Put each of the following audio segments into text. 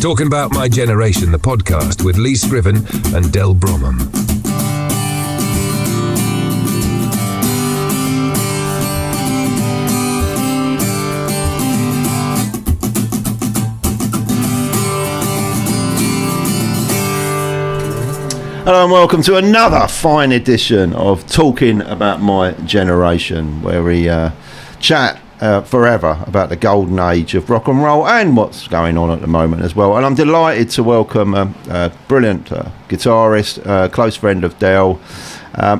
Talking About My Generation, the podcast with Lee Scriven and Del Bromham. Hello and welcome to another fine edition of Talking About My Generation, where we chat forever about the golden age of rock and roll and what's going on at the moment as well. And I'm delighted to welcome a brilliant guitarist, close friend of Del,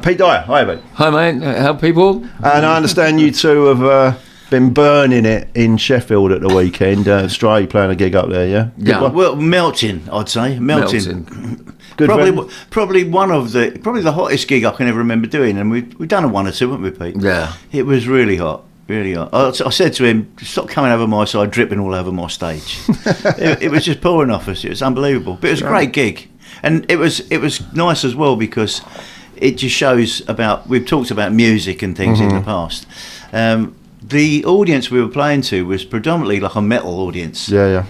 Pete Dyer. Hi, mate. Hi, mate. How people? And I understand you two have been burning it in Sheffield at the weekend. Stray playing a gig up there, yeah? Yeah. Well, melting, I'd say. Melting. Good probably the hottest gig I can ever remember doing, and we've done a one or two, haven't we, Pete? Yeah. It was really hot. Really hot. I said to him, stop coming over my side, dripping all over my stage. it was just pouring off us. It was unbelievable. But it was a great gig. And it was nice as well because it just shows about, we've talked about music and things in the past. The audience we were playing to was predominantly like a metal audience. Yeah.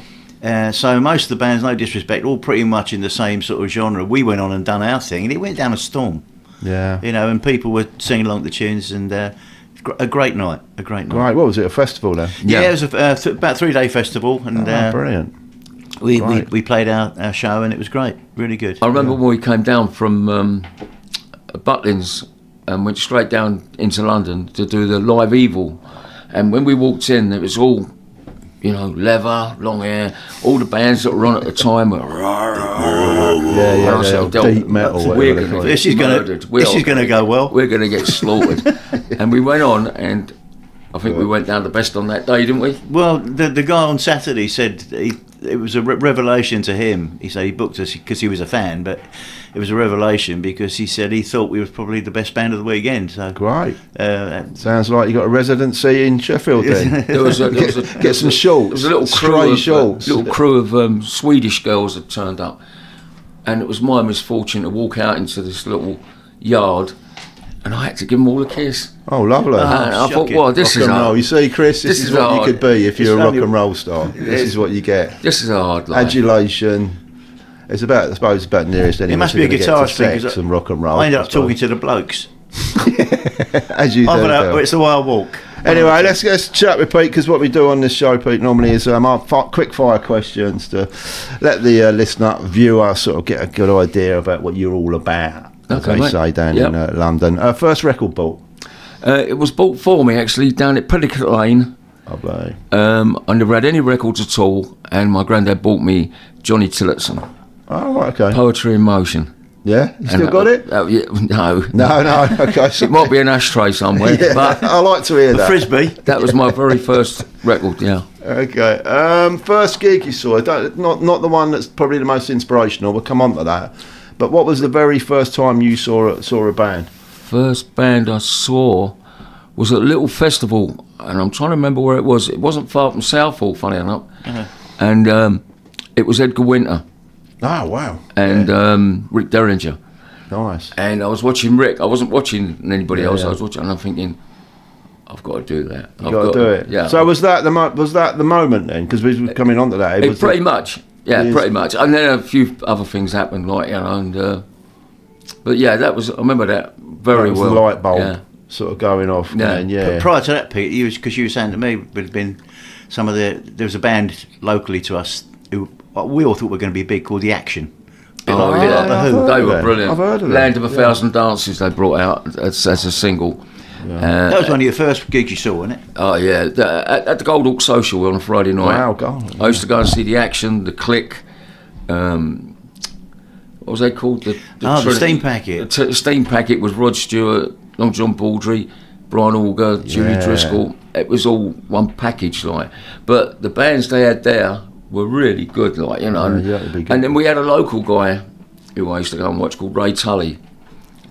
So most of the bands, no disrespect, all pretty much in the same sort of genre. We went on and done our thing, and it went down a storm. Yeah. You know, and people were singing along the tunes, and a great night. Right, what was it, a festival then? Yeah, it was about a 3-day festival, and brilliant. We played our show, and it was great, really good. I remember when we came down from Butlins and went straight down into London to do the Live Evil, and when we walked in, it was all, you know, leather, long hair. All the bands that were on at the time were deep metal. This is going to go well. We're going to get slaughtered. And we went on, and I think we went down the best on that day, didn't we? Well, the guy on Saturday said it was a revelation to him. He said he booked us because he was a fan, but it was a revelation because he said he thought we was probably the best band of the weekend. So great. Sounds like you got a residency in Sheffield then. Get some shorts. There was a little crew of Swedish girls that turned up, and it was my misfortune to walk out into this little yard, and I had to give them all a kiss. Oh, lovely. And I thought, well, this is hard. You see, Chris, this is what you could be if you're a rock and roll star. This is what you get. This is a hard life. Adulation. It's about, I suppose, it's about nearest anyone. It must be a guitarist thing, because and rock and roll. I ended up talking to the blokes. As you do. It's the way I walk. Anyway, let's chat with Pete, because what we do on this show, Pete, normally is quick fire questions to let the listener, viewer, sort of get a good idea about what you're all about, as they say down in London. First record bought? It was bought for me, actually, down at Petticoat Lane. Lovely. I never had any records at all, and my granddad bought me Johnny Tillotson. Oh, right, okay. Poetry in Motion. Yeah? You still got it? No. Okay. It might be an ashtray somewhere. Yeah, but I like to hear that. Frisbee. That was my very first record, yeah. Okay. First gig you saw, not the one that's probably the most inspirational, we'll come on to that. But what was the very first time you saw a band? First band I saw was at a little festival, and I'm trying to remember where it was. It wasn't far from Southall, funny enough. Uh-huh. And it was Edgar Winter. Oh, wow. And Rick Derringer. Nice. And I was watching Rick. I wasn't watching anybody else. I was watching, and I'm thinking, I've got to do that. I've got to do it. Yeah. So was that the moment then? Because we were coming on to that. Pretty much. Yeah, pretty much. And then a few other things happened, like, you know, and... but yeah, I remember that very well. The light bulb sort of going off. Yeah. But prior to that, Pete, because you were saying to me, there had been there was a band locally to us who we all thought were going to be big, called The Action. A bit like The Who. They were brilliant. I've heard of them. Land of 1,000 Dances they brought out as a single. Yeah. That was one of your first gigs you saw, wasn't it? Oh yeah, at the Gold Hawk Social on a Friday night. Wow, God. I used to go and see The Action, The Click. What was they called? The Steam Packet. The Steam Packet was Rod Stewart, Long John Baldry, Brian Auger, Julie Driscoll. It was all one package, like. But the bands they had there were really good, like, you know. And then we had a local guy who I used to go and watch called Ray Tully.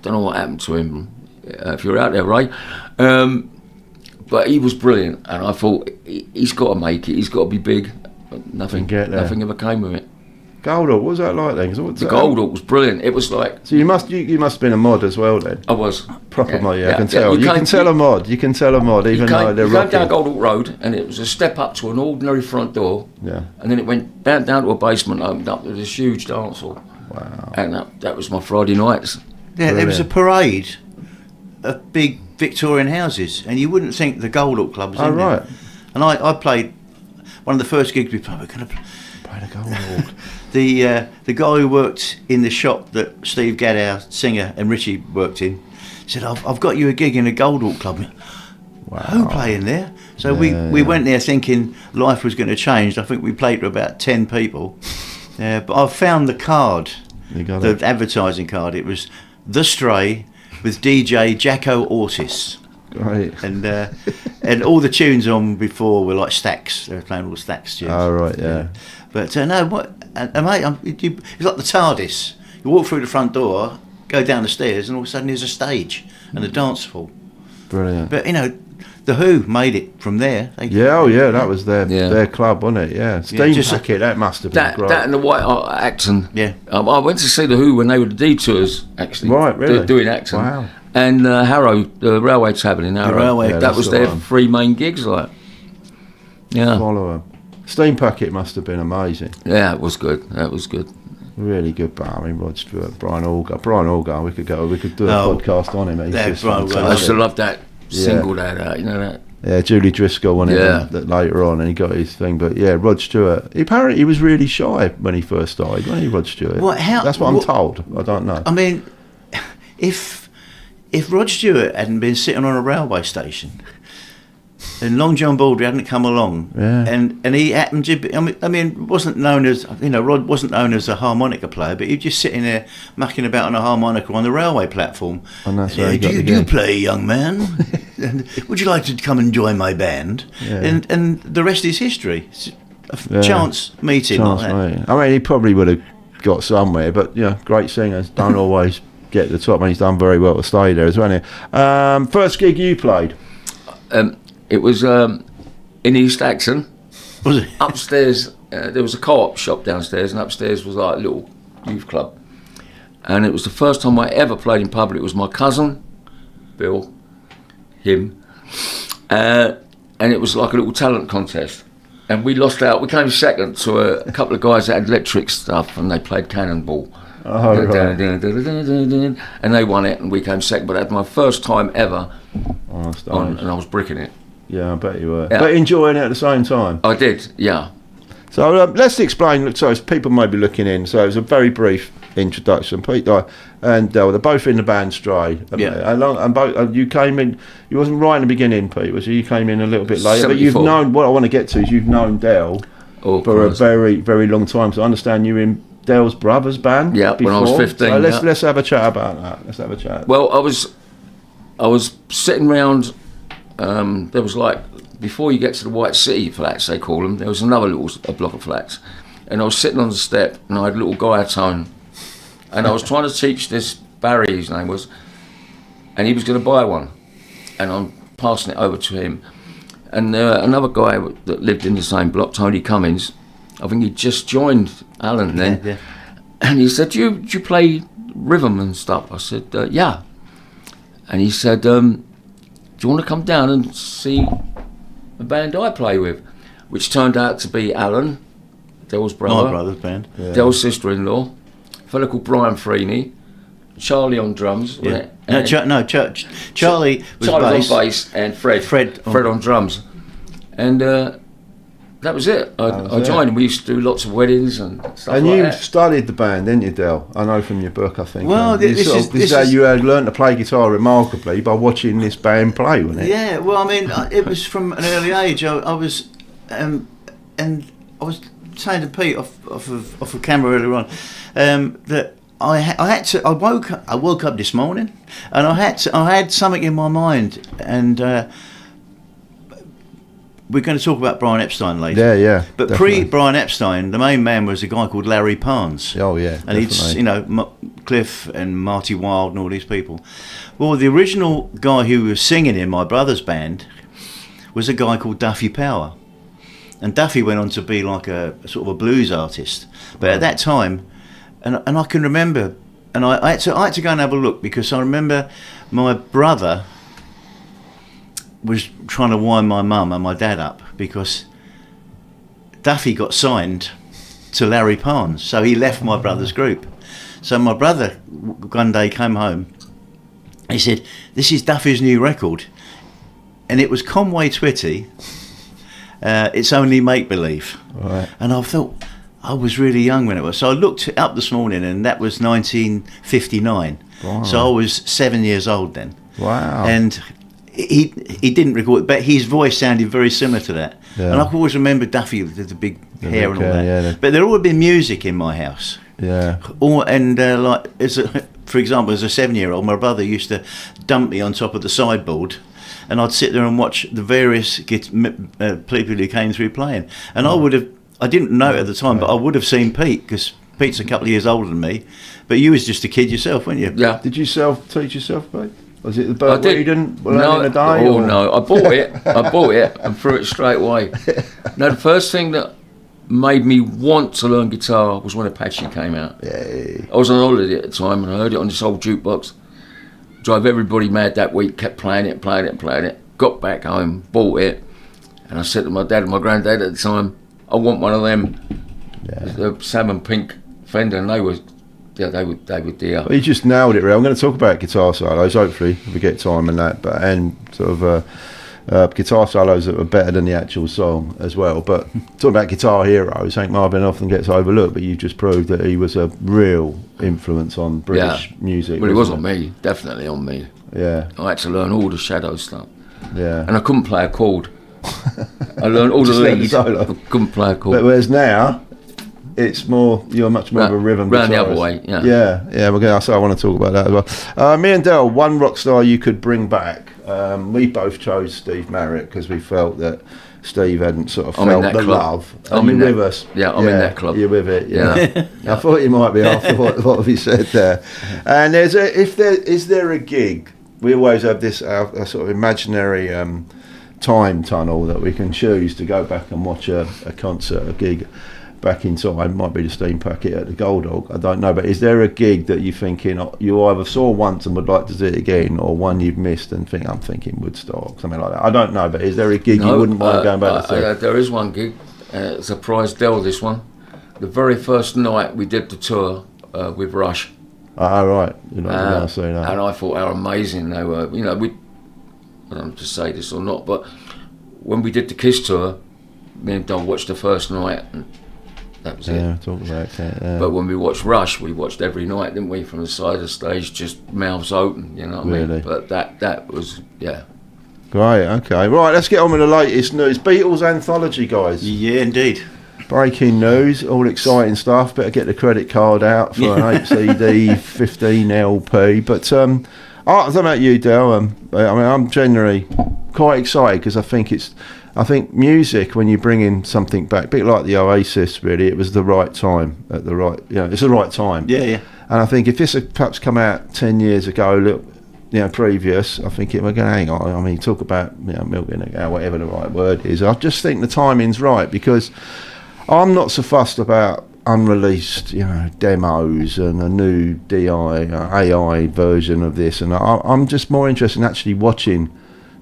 Don't know what happened to him. If you're out there, Ray. But he was brilliant, and I thought he's got to make it. He's got to be big. But nothing ever came of it. Goldhawk, what was that like then? The Goldhawk was brilliant. It was like... So you must have been a mod as well then? I was. Proper mod, I can tell. You can tell a mod, even though they're rocking. You came down Goldhawk Road and it was a step up to an ordinary front door. Yeah. And then it went down to a basement, opened up to this huge dance hall. Wow. And that was my Friday nights. Yeah, there was a parade of big Victorian houses, and you wouldn't think the Goldhawk Club was in there. And I played one of the first gigs we played. We're going to play the Goldhawk. The guy who worked in the shop that Steve Gadd, singer, and Richie worked in, said, I've got you a gig in a Goldhawk Club. Wow. Who playing there? So we went there thinking life was going to change. I think we played to about 10 people. But I found the card, the advertising card. It was The Stray with DJ Jacko Ortis. Right. And all the tunes on before were like Stax. They were playing all Stax tunes. Oh, right, yeah. But no, what? Mate, it's like the TARDIS. You walk through the front door, go down the stairs, and all of a sudden there's a stage and a dance hall. Brilliant. But the Who made it from there. That was their club, wasn't it? Yeah. Steam Packet, that must have been great. That and the White Acton. Yeah. I went to see the Who when they were the Detours, actually. Right, really? Doing Acton. Wow. And Harrow, the Railway Tavern in Harrow. That was their 3 main gigs, like. Yeah. Follow them. Steam Packet must have been amazing. Yeah, it was good. That was good. Really good bar. I mean, Rod Stewart, Brian Allgar. We could do a podcast on him. I used to love that single that, you know that. Yeah, Julie Driscoll on it that later on, and he got his thing. But yeah, Rod Stewart. Apparently, he was really shy when he first started, wasn't he, Rod Stewart? That's what I'm told. I don't know. I mean, if Rod Stewart hadn't been sitting on a railway station, and Long John Baldry hadn't come along, and he happened to be, wasn't known as, Rod wasn't known as a harmonica player, but he'd just sitting there mucking about on a harmonica on the railway platform. And that's do you play, young man? And would you like to come and join my band? Yeah. And the rest is history. It's a chance meeting like that. I mean, he probably would have got somewhere, but great singers don't always get to the top, and he's done very well to stay there as well. First gig you played? It was in East Acton. Was it? Upstairs, there was a co-op shop downstairs, and upstairs was like a little youth club. And it was the first time I ever played in public. It was my cousin, Bill, him, and it was like a little talent contest. And we lost out. We came second to a couple of guys that had electric stuff, and they played Cannonball. Oh, right. And they won it, and we came second. But that was my first time ever and I was bricking it. Yeah, I bet you were. Yeah. But enjoying it at the same time. I did, yeah. So let's explain. So people may be looking in. So it was a very brief introduction. Pete Dyer and Del, they're both in the band Stray. Yeah. And both you came in. You wasn't right in the beginning, Pete, was you? You came in a little bit later. 74. But you've known. What I want to get to is you've known Del for a very, very long time. So I understand you're in Del's brother's band. Yeah, before. When I was 15. So let's have a chat about that. Let's have a chat. Well, I was sitting round. There was like, before you get to the White City flats, they call them, there was another a block of flats, and I was sitting on the step, and I had a little guy tone, and I was trying to teach this Barry, his name was, and he was going to buy one, and I'm passing it over to him, and another guy that lived in the same block, Tony Cummins, I think he just joined Alan then, yeah. And he said, do you play rhythm and stuff? I said, yeah. And he said, do you want to come down and see the band I play with? Which turned out to be Alan, Del's brother. My brother's band. Yeah. Del's sister-in-law, a fellow called Brian Freeney, Charlie on drums. Yeah. Charlie was on bass, and Fred on drums. And that was it. I joined, and we used to do lots of weddings and stuff and like you that. studied the band, didn't you, Del? I know from your book, I think. Well, this is how you had learned to play guitar remarkably by watching this band play, wasn't it? Yeah, well, I mean, it was from an early age. I was, and I was saying to Pete off of camera earlier on that I woke up this morning, and I had something in my mind, and. We're going to talk about Brian Epstein later. Yeah. But pre-Brian Epstein, the main man was a guy called Larry Parnes. Oh, yeah. And he'd, Cliff and Marty Wilde and all these people. Well, the original guy who was singing in my brother's band was a guy called Duffy Power. and Duffy went on to be like a sort of a blues artist. But at that time, and I can remember, and I had to go and have a look, because I remember my brother was trying to wind my mum and my dad up, because Duffy got signed to Larry Parnes, so he left my brother's group. So my brother one day came home, he said, "This is Duffy's new record," and it was Conway Twitty, It's Only Make Believe. Right. And I thought, I was really young when it was, so I looked it up this morning, and that was 1959. Wow. So I was 7 years old then. Wow. And he didn't record, but his voice sounded very similar to that. Yeah. And I always remember Duffy with the big hair and all that. Yeah, but there always been music in my house. Yeah. For example, as a 7-year-old, my brother used to dump me on top of the sideboard, and I'd sit there and watch the various people who came through playing. And I didn't know it at the time, but I would have seen Pete, because Pete's a couple of years older than me. But you was just a kid yourself, weren't you? Yeah. Did you teach yourself, Pete? Was it the Burt I did. Whedon? No, in the day, oh or? no, I bought it and threw it straight away. No, the first thing that made me want to learn guitar was when Apache came out. Yeah. I was on holiday at the time, and I heard it on this old jukebox. Drove everybody mad that week, kept playing it. Got back home, bought it, and I said to my dad and my granddad at the time, I want one of them. Yeah. The salmon pink Fender, and they were dear. Well, you just nailed it, really. I'm going to talk about guitar solos, hopefully, if we get time and that, and sort of guitar solos that were better than the actual song as well. But talking about guitar heroes, Hank Marvin often gets overlooked, but you just proved that he was a real influence on British music. Well, it was on me, definitely on me. Yeah. I had to learn all the shadow stuff. Yeah. And I couldn't play a chord. I learned all the Just learned the lead. solo. I couldn't play a chord. But whereas now, you're much more of a rhythm round the guitarist. other way, yeah. Yeah, I want to talk about that as well. Me and Del, one rock star you could bring back. We both chose Steve Marriott because we felt that Steve hadn't sort of felt the love. Are you with us? Yeah, I'm in that club. You're with it, Yeah. I thought you might be after what we said there. And is there a gig? We always have this our sort of imaginary time tunnel that we can choose to go back and watch a concert, a gig back in time. It might be the Steam Packet at the Gold Dog, I don't know, but is there a gig that you're thinking you either saw once and would like to see it again, or one you've missed and think, I'm thinking Woodstock, something like that? I don't know, but is there a gig you wouldn't mind going back to see? There is one gig. Surprised Del, this one. The very first night we did the tour with Rush. Ah, right. You're not going to see that. And I thought how amazing they were. I don't know to say this or not, but when we did the Kiss tour, me and Del watched the first night, and that was it. Yeah, talk about that. Yeah. But when we watched Rush, we watched every night, didn't we? From the side of the stage, just mouths open, you know what I mean? But that was, yeah. Great, okay. Right, let's get on with the latest news. Beatles anthology, guys. Yeah, indeed. Breaking news, all exciting stuff. Better get the credit card out for an 8 CD, 15 LP. But I don't know about you, Del. I'm generally quite excited because I think music, when you bring in something back, a bit like the Oasis, really, it was the right time it's the right time. Yeah. And I think if this had perhaps come out 10 years ago, previous, I think we're going to hang on. I mean, talk about milking a cow, whatever the right word is. I just think the timing's right, because I'm not so fussed about unreleased, demos and a new AI version of this, and I'm just more interested in actually watching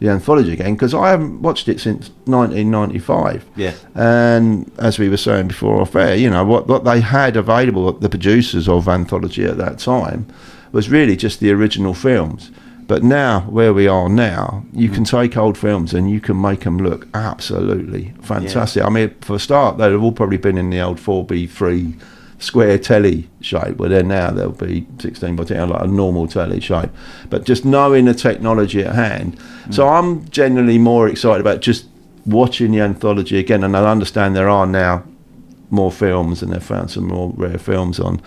the anthology again, because I haven't watched it since 1995. Yeah. And as we were saying before off air, what they had available, the producers of anthology at that time, was really just the original films. But now, where we are now, you can take old films and you can make them look absolutely fantastic. Yeah. I mean, for a start, they'd have all probably been in the old 4:3 square telly shape, where now they'll be 16 by 10, like a normal telly shape. But just knowing the technology at hand. So I'm generally more excited about just watching the anthology again, and I understand there are now more films, and they've found some more rare films on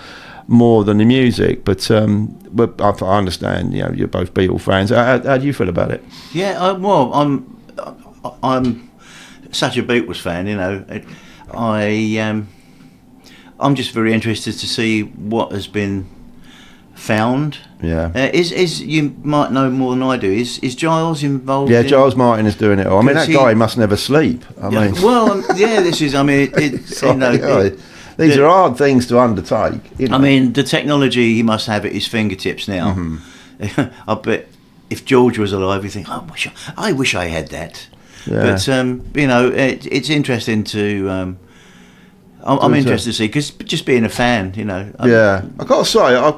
more than the music, but I understand, you're both Beatles fans. How do you feel about it? Yeah, I'm such a Beatles fan, I'm just very interested to see what has been found. Yeah. Is you might know more than I do. Is Giles involved? Yeah, Giles Martin is doing it all. I mean, that guy must never sleep. I mean, well, yeah, this is. I mean, it's these are hard things to undertake. You know? I mean, the technology he must have at his fingertips now. Mm-hmm. I bet if George was alive, he'd think, I wish I had that. Yeah. But you know, it's interesting to. I'm interested to see, because just being a fan, you know. I got to say,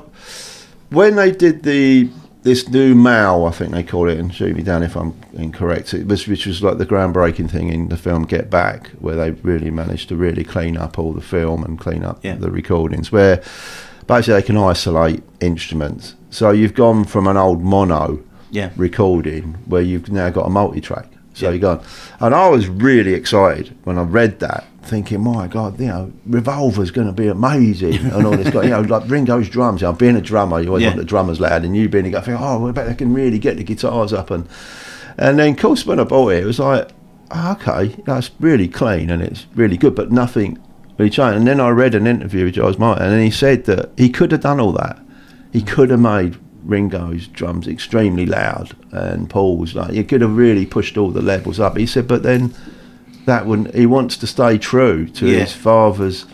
when they did this new Mao, I think they call it, and shoot me down if I'm incorrect, which was like the groundbreaking thing in the film Get Back, where they really managed to really clean up all the film and clean up the recordings, where basically they can isolate instruments. So you've gone from an old mono recording where you've now got a multi-track. So you're gone. And I was really excited when I read that, thinking, my God, you know, Revolver's going to be amazing and all this. You know, like Ringo's drums. You know, being a drummer, you always want the drummers loud, and you being a guy, think, well, I bet they can really get the guitars up. And then, of course, when I bought it, it was like, okay, that's really clean and it's really good, but nothing really changed. And then I read an interview with Giles Martin, and he said that he could have done all that. He could have made Ringo's drums extremely loud, and Paul's, like, you could have really pushed all the levels up. He said, but then that wouldn't. He wants to stay true to his father's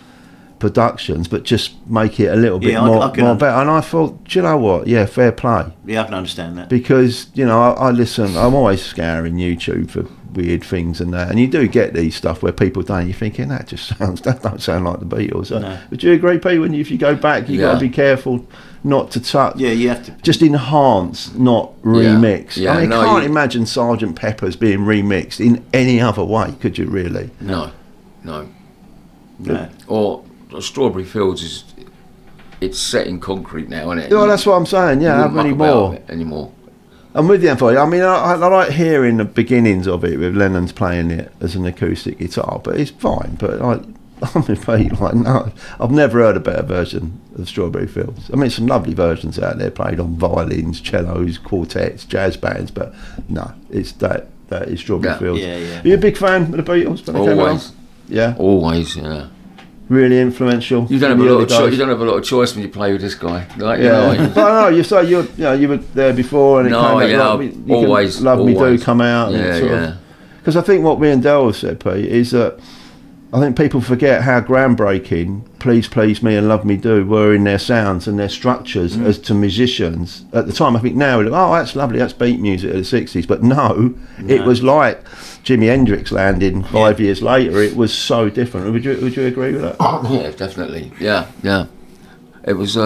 productions, but just make it a little bit more better. And I thought, do you know what? Yeah, fair play. Yeah, I can understand that, because you know, I listen. I'm always scouring YouTube for weird things and that, and you do get these stuff where people don't. You're thinking that don't sound like the Beatles. No. Would you agree, Pete? When if you go back, you got to be careful not to touch. Yeah, you have to just enhance, not remix. Yeah. I mean, I can't imagine Sgt. Pepper's being remixed in any other way. Could you really? No. Or Strawberry Fields it's set in concrete now, isn't it? Yeah, that's what I'm saying. Yeah, how many more anymore? I'm with you, I mean, I like hearing the beginnings of it with Lennon's playing it as an acoustic guitar, but it's fine. But no, I've never heard a better version of Strawberry Fields. I mean, some lovely versions out there played on violins, cellos, quartets, jazz bands, but no, it's that is Strawberry Fields. Yeah. Are you a big fan of the Beatles? Always. Yeah. Always. Yeah. Really influential. You don't have a lot of choice when you play with this guy. Like, yeah, you know, but I know you say you were there before, and always Love Me Do come out. Because I think what me and Del said, Pete, is that I think people forget how groundbreaking Please Please Me and Love Me Do were in their sounds and their structures as to musicians at the time. I think now we're like, oh, that's lovely, that's beat music of the 60s, but no, it was like Jimi Hendrix landing 5 years later. It was so different. Would you agree with that? Oh, yeah, definitely. Yeah. It was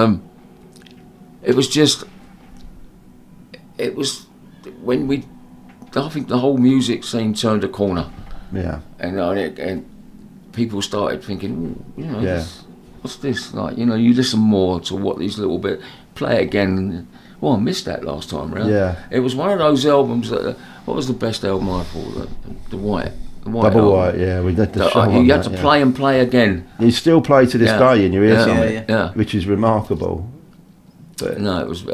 when I think the whole music scene turned a corner. Yeah. And people started thinking, what's this? Like, you know, you listen more to what these little bit, play it again. Well, I missed that last time round. Yeah. It was one of those albums that, what was the best album I thought? The White Double album. White, yeah. We did the show on you had to play and play again. You still play to this day in your ears, which is remarkable. But no, it was.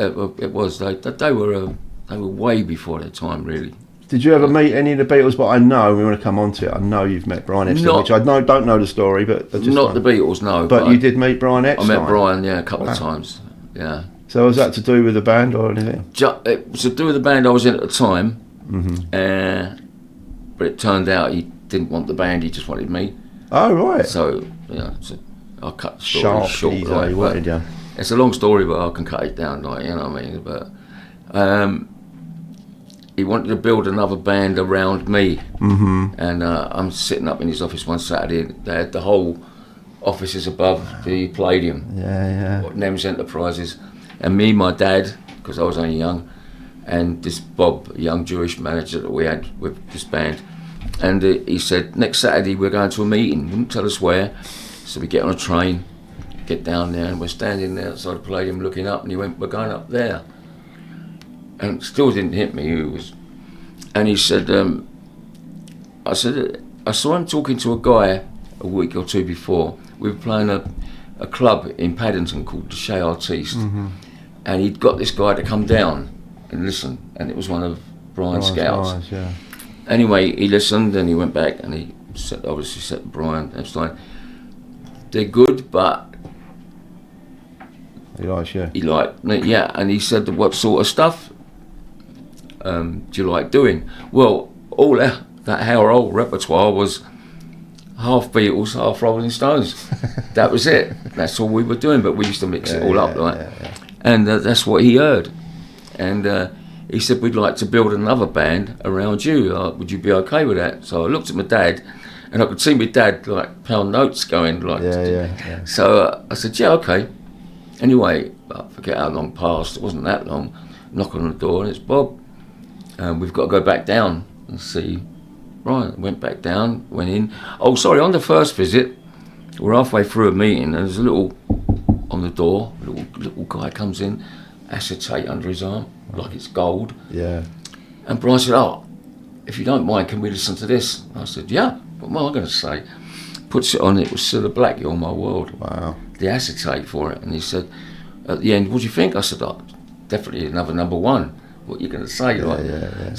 They were way before their time, really. Did you ever meet any of the Beatles? But I know, we want to come on to it, I know you've met Brian Epstein, which I don't know the story, but... The Beatles, no. But you did meet Brian Epstein? I met Brian, a couple of times, yeah. So was that to do with the band or anything? It was to do with the band I was in at the time, but it turned out he didn't want the band, he just wanted me. Oh, right. So I cut the story short. Easy, it's a long story, but I can cut it down, like, you know what I mean? But... he wanted to build another band around me, and I'm sitting up in his office one Saturday. They had the whole offices above the Palladium, Nems Enterprises, and me, my dad, because I was only young, and this Bob, a young Jewish manager that we had with this band, and he said, next Saturday we're going to a meeting, wouldn't tell us where, so we get on a train, get down there, and we're standing there outside the Palladium looking up, and he went, we're going up there. And still didn't hit me who was. And he said, I saw him talking to a guy a week or two before. We were playing a club in Paddington called the Chez Artiste, and he'd got this guy to come down and listen, and it was one of Brian's scouts. Nice, yeah. Anyway, he listened and he went back and he said to Brian Epstein, they're good, but He likes you. He liked me, yeah, and he said, what sort of stuff do you like doing? Well, all that Harrow repertoire was half Beatles, half Rolling Stones. That was it. That's all we were doing, but we used to mix it all up, like. And that's what he heard. And he said, we'd like to build another band around you. Would you be okay with that? So I looked at my dad, and I could see my dad, like, pound notes going, like. Yeah. So I said, yeah, okay. Anyway, I forget how long passed. It wasn't that long. Knock on the door, and it's Bob. We've got to go back down and see. Right, went back down, went in. Oh, sorry, on the first visit, we're halfway through a meeting, and there's a little on the door, little guy comes in, acetate under his arm, like it's gold. Yeah. And Brian said, oh, if you don't mind, can we listen to this? I said, yeah, what am I going to say? Puts it on, it was Cilla Black, You're My World. Wow. The acetate for it. And he said, at the end, what do you think? I said, oh, definitely another number one. What are you going to say? Yeah.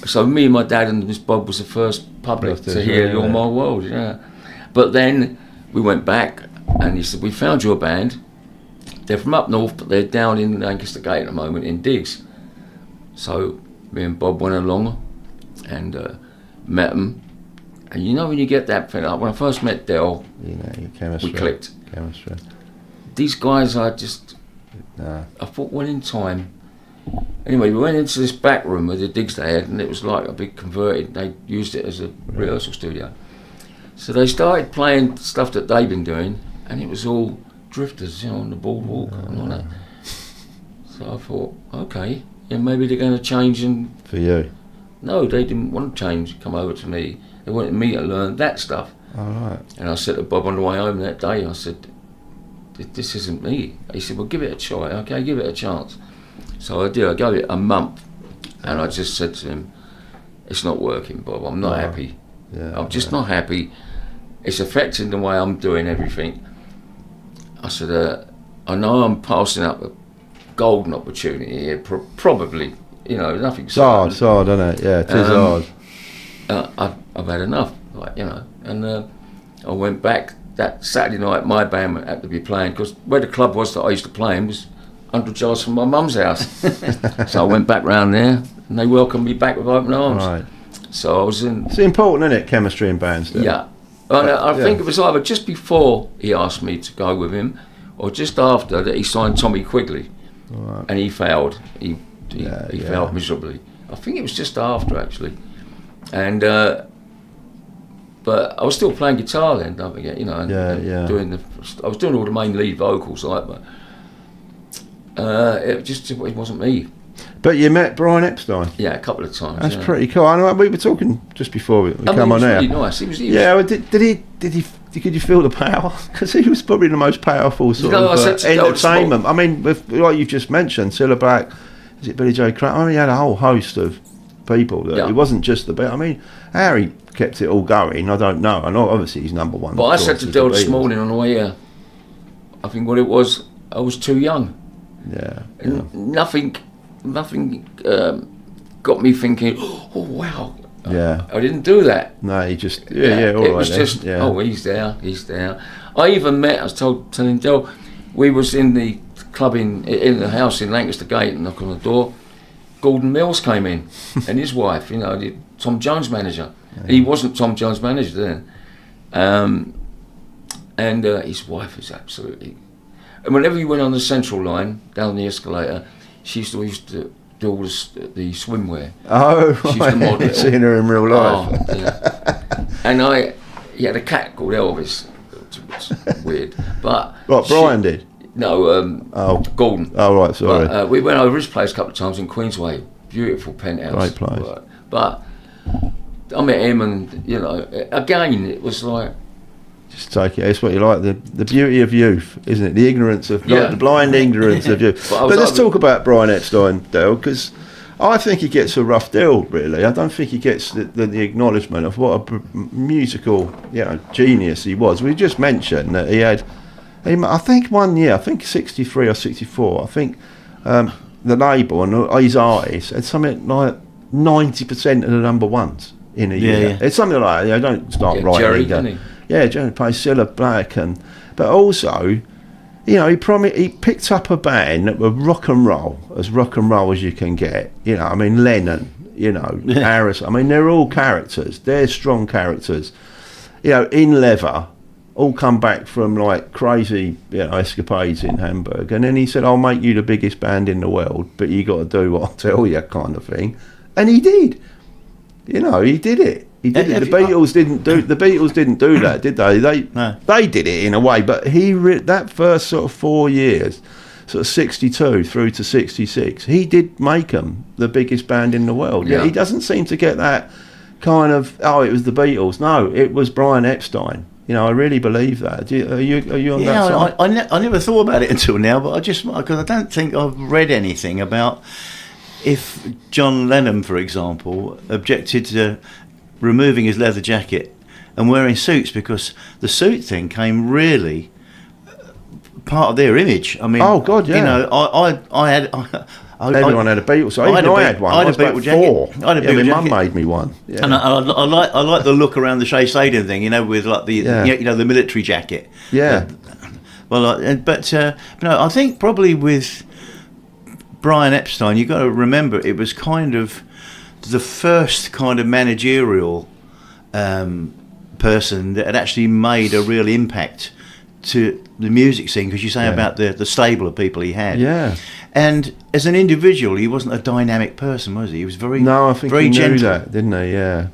So me and my dad and Miss Bob was the first public to hear You're My World, yeah. But then we went back and he said, we found your band. They're from up north, but they're down in Lancaster Gate at the moment in digs. So me and Bob went along and met them. And you know when you get that thing, like when I first met Del, your chemistry. we clicked. Chemistry. These guys I thought, well, in time. Anyway, we went into this back room with the digs they had, and it was like a big converted, they used it as a rehearsal studio. So they started playing stuff that they'd been doing, and it was all drifters, on the boardwalk and all that. So I thought, okay, maybe they're going to change and... For you? No, they didn't want to change, come over to me. They wanted me to learn that stuff. All right. And I said to Bob on the way home that day, I said, this isn't me. He said, well, give it a try, okay, give it a chance. So I did, I gave it a month, and I just said to him, it's not working, Bob, I'm not happy. Yeah, I'm just not happy. It's affecting the way I'm doing everything. I said, I know I'm passing up a golden opportunity here, probably, nothing's hard, isn't it? Yeah, it is hard. I've had enough, and I went back that Saturday night. My band had to be playing, because where the club was that I used to play in was 100 yards from my mum's house. So I went back round there, and they welcomed me back with open arms. Right. So I was in... It's important, isn't it, chemistry in bands? Still? Yeah. I think it was either just before he asked me to go with him, or just after that he signed Tommy Quigley. Right. And he failed. He failed miserably. I think it was just after, actually. And but I was still playing guitar then, don't forget, doing I was doing all the main lead vocals, but it wasn't me. But you met Brian Epstein? Yeah, a couple of times. That's pretty cool. I know we were talking just before we come on air. He was really nice. He was well, could you feel the power? Because he was probably the most powerful sort of entertainment. I mean, like you've just mentioned, Cilla Black, is it Billy J. Kramer? I mean, he had a whole host of people. It wasn't just the band. I mean, how he kept it all going, I don't know. I know obviously he's number one. But I said to Del this morning on the way here, I think what it was, I was too young. Yeah. Nothing got me thinking, oh wow. Yeah. I didn't do that. No, he just all it right was then. just he's there. I even met, I was telling Del, we was in the club in the house in Lancaster Gate, and knock on the door. Gordon Mills came in and his wife, the Tom Jones manager. Yeah. He wasn't Tom Jones manager then. And his wife is absolutely... And whenever you went on the central line, down the escalator, she used to do all the swimwear. Oh, she used to model it. Seen her in real life. Oh, yeah. And he had a cat called Elvis. It's weird. But what, Brian did? No, Gordon. Oh, right, sorry. But, we went over his place a couple of times in Queensway. Beautiful penthouse. Great place. But I met him, and, again, it was like... Just take it. It's what you like. The beauty of youth, isn't it? The ignorance of the blind ignorance of youth. But let's talk about Brian Epstein, Del, because I think he gets a rough deal. Really, I don't think he gets the acknowledgement of what a musical, genius he was. We just mentioned that he had. I think 1 year. I think 63 or 64. I think the label and his artists had something like 90% of the number ones in a year. Yeah. It's something like don't start writing. Jerry, didn't he? Yeah, Jerry plays Cilla Black, but also he picked up a band that were rock and roll as you can get. Lennon, Harris. I mean, they're all characters. They're strong characters. In leather, all come back from like crazy, escapades in Hamburg. And then he said, "I'll make you the biggest band in the world, but you got to do what I tell you," kind of thing. And he did. He did it. He did it. The Beatles didn't do that, did they? They did it in a way, but that first sort of 4 years, sort of 62 through to 66, he did make them the biggest band in the world. Yeah, he doesn't seem to get that kind of it was the Beatles. No, it was Brian Epstein. I really believe that. Are you on that side? I never thought about it until now, but because I don't think I've read anything about if John Lennon, for example, objected to removing his leather jacket and wearing suits, because the suit thing came really part of their image. I mean, oh God, yeah. Everyone had a Beatles. I had one. I was about 4. I had a Beatles jacket. My mum made me one. Yeah. And I like the look around the Shea Stadium thing, with like the the military jacket. Yeah. I think probably with Brian Epstein, you've got to remember it was kind of the first kind of managerial person that had actually made a real impact to the music scene, because you say about the stable of people he had. Yeah. And as an individual, he wasn't a dynamic person, was he? He was very I think very he gentle. knew that, didn't he? Yeah.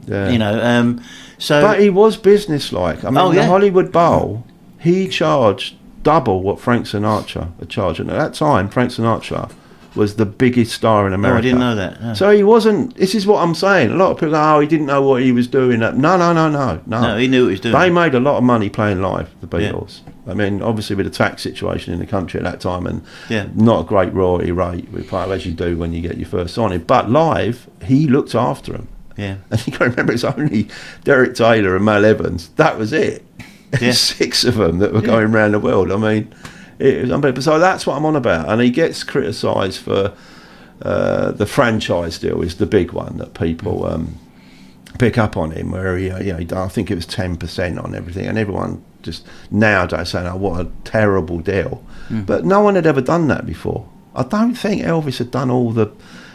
But he was businesslike. I mean, the Hollywood Bowl, he charged double what Frank Sinatra had charged. And at that time, Frank Sinatra was the biggest star in America. I didn't know that. No. So he wasn't. This is what I'm saying. A lot of people go, he didn't know what he was doing. No. No, he knew what he was doing. They made a lot of money playing live, the Beatles. Yeah. I mean, obviously with the tax situation in the country at that time, and not a great royalty rate, as you do when you get your first signing. But live, he looked after them. Yeah. And you got to remember, it's only Derek Taylor and Mal Evans. That was it. Yeah. 6 of them that were going around the world. I mean, it was unbelievable. So that's what I'm on about. And he gets criticised for the franchise deal is the big one that people pick up on him, where I think it was 10% on everything, and everyone just nowadays saying, "Oh, what a terrible deal." But no one had ever done that before. I don't think Elvis had done all the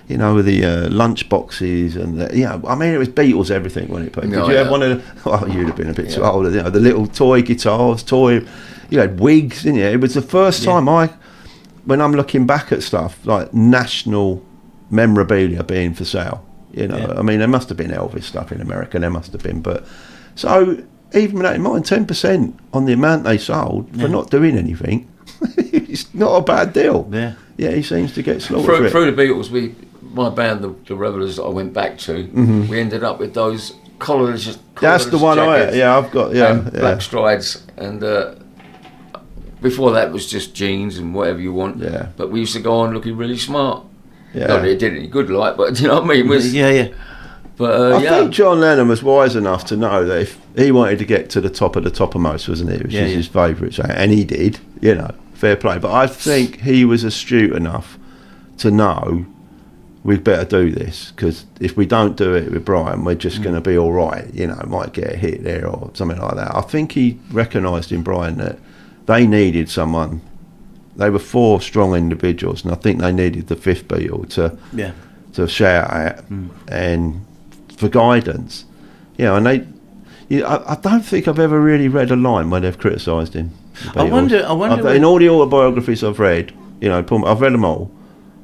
the lunch boxes and I mean, it was Beatles everything, wasn't it? Did you have one of the, well, you'd have been a bit too older, the little toy guitars, you had wigs, didn't you? It was the first time when I'm looking back at stuff like national memorabilia being for sale, I mean, there must have been Elvis stuff in America, there must have been, but so even with that in mind, 10% on the amount they sold for not doing anything, it's not a bad deal. Yeah, he seems to get slaughtered through the Beatles. My band, the Revelers, that I went back to, we ended up with those collarless. That's the one jackets, I've got. Black strides, and before that was just jeans and whatever you want. Yeah. But we used to go on looking really smart. Yeah. Not that it did any good, but you know what I mean. But I think John Lennon was wise enough to know that if he wanted to get to the top of the toppermost, wasn't he? Which is his favourite, and he did. Fair play. But I think he was astute enough to know we'd better do this, because if we don't do it with Brian, we're just going to be all right. Might get a hit there or something like that. I think he recognised in Brian that they needed someone. They were 4 strong individuals, and I think they needed the 5th Beatle to shout at and for guidance. And they. I don't think I've ever really read a line where they've criticised him. I wonder. In all the autobiographies I've read, I've read them all.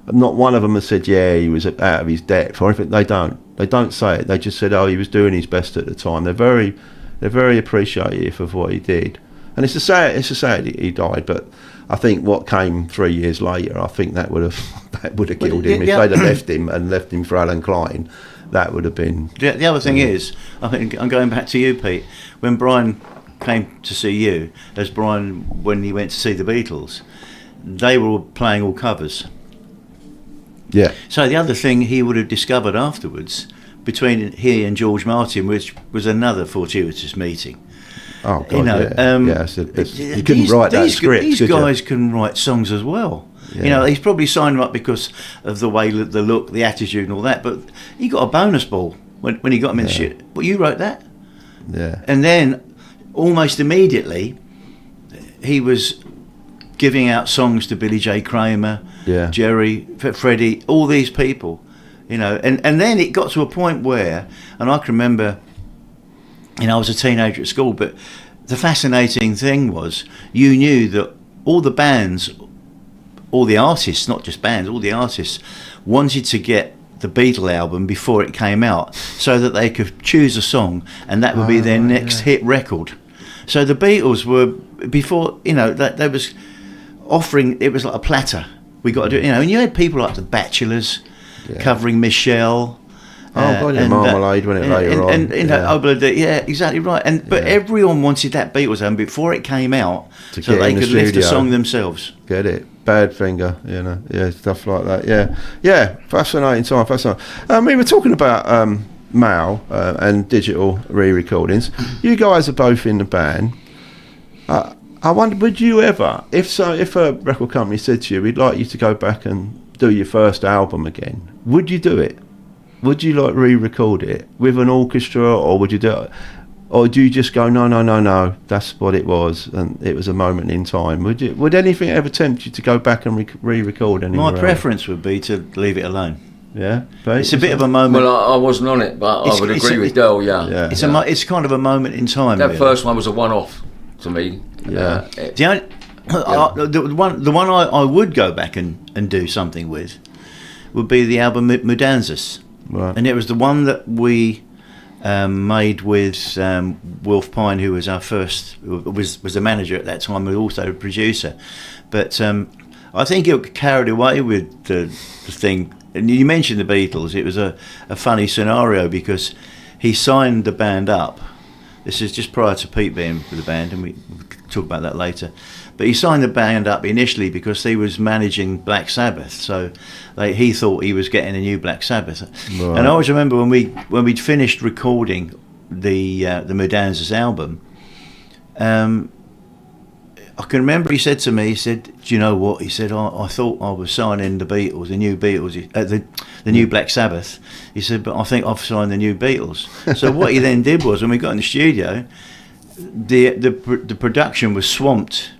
Not one of them has said, he was out of his depth or anything. They don't say it. They just said, he was doing his best at the time. They're very appreciative of what he did. And it's a sad he died, but I think what came 3 years later, I think that would have killed him. If they'd have left him for Alan Klein, that would have been. The other thing is, I think I'm going back to you, Pete. When Brian came to see you, when he went to see the Beatles, they were playing all covers. Yeah. So the other thing he would have discovered afterwards, between he and George Martin, which was another fortuitous meeting. Oh God! He couldn't write that script. These guys can write songs as well. Yeah. He's probably signed them up because of the way, the look, the attitude, and all that. But he got a bonus ball when he got him in the shit. Well, you wrote that. Yeah. And then, almost immediately, he was giving out songs to Billy J. Kramer, Jerry, Freddie, all these people, you know. And then it got to a point where, and I can remember, you know, I was a teenager at school, but the fascinating thing was you knew that all the bands, all the artists, not just bands, all the artists wanted to get the Beatles album before it came out so that they could choose a song and that would be their next hit record. So the Beatles were, before, you know, they was offering, it was like a platter. We got to do it, you know, and you had people like the Bachelors covering Michelle. Marmalade when it later on. And you know, exactly right. But everyone wanted that Beatles album before it came out so they could lift the song themselves. Get it? Badfinger, you know, stuff like that. Yeah, fascinating time, fascinating. We were talking about Mal and digital re-recordings. You guys are both in the band. I wonder, would you ever, if a record company said to you, we'd like you to go back and do your first album again, would you do it? Would you like re-record it with an orchestra, or would you do it, or do you just go no, that's what it was and it was a moment in time? Would anything ever tempt you to go back and re-record anything? My preference would be to leave it alone. Yeah, it's a bit of a moment. Well, I wasn't on it, but I would agree with Del. Yeah. It's kind of a moment in time. That first one was a one-off to me. Yeah. The one I would go back and do something with would be the album Mudanzas. Right. And it was the one that we made with Wolf Pine, who was our first, was the manager at that time, and also a producer. But I think it got carried away with the thing. And you mentioned the Beatles. It was a funny scenario because he signed the band up. This is just prior to Pete being with the band, and we'll talk about that later. But he signed the band up initially because he was managing Black Sabbath, so he thought he was getting a new Black Sabbath. Right. And I always remember when we'd finished recording the Mudanzas album, I can remember he said to me, he said, "Do you know what?" He said, "I thought I was signing the Beatles, the new Beatles, the new Black Sabbath." He said, "But I think I've signed the new Beatles." So what he then did was, when we got in the studio, the production was swamped.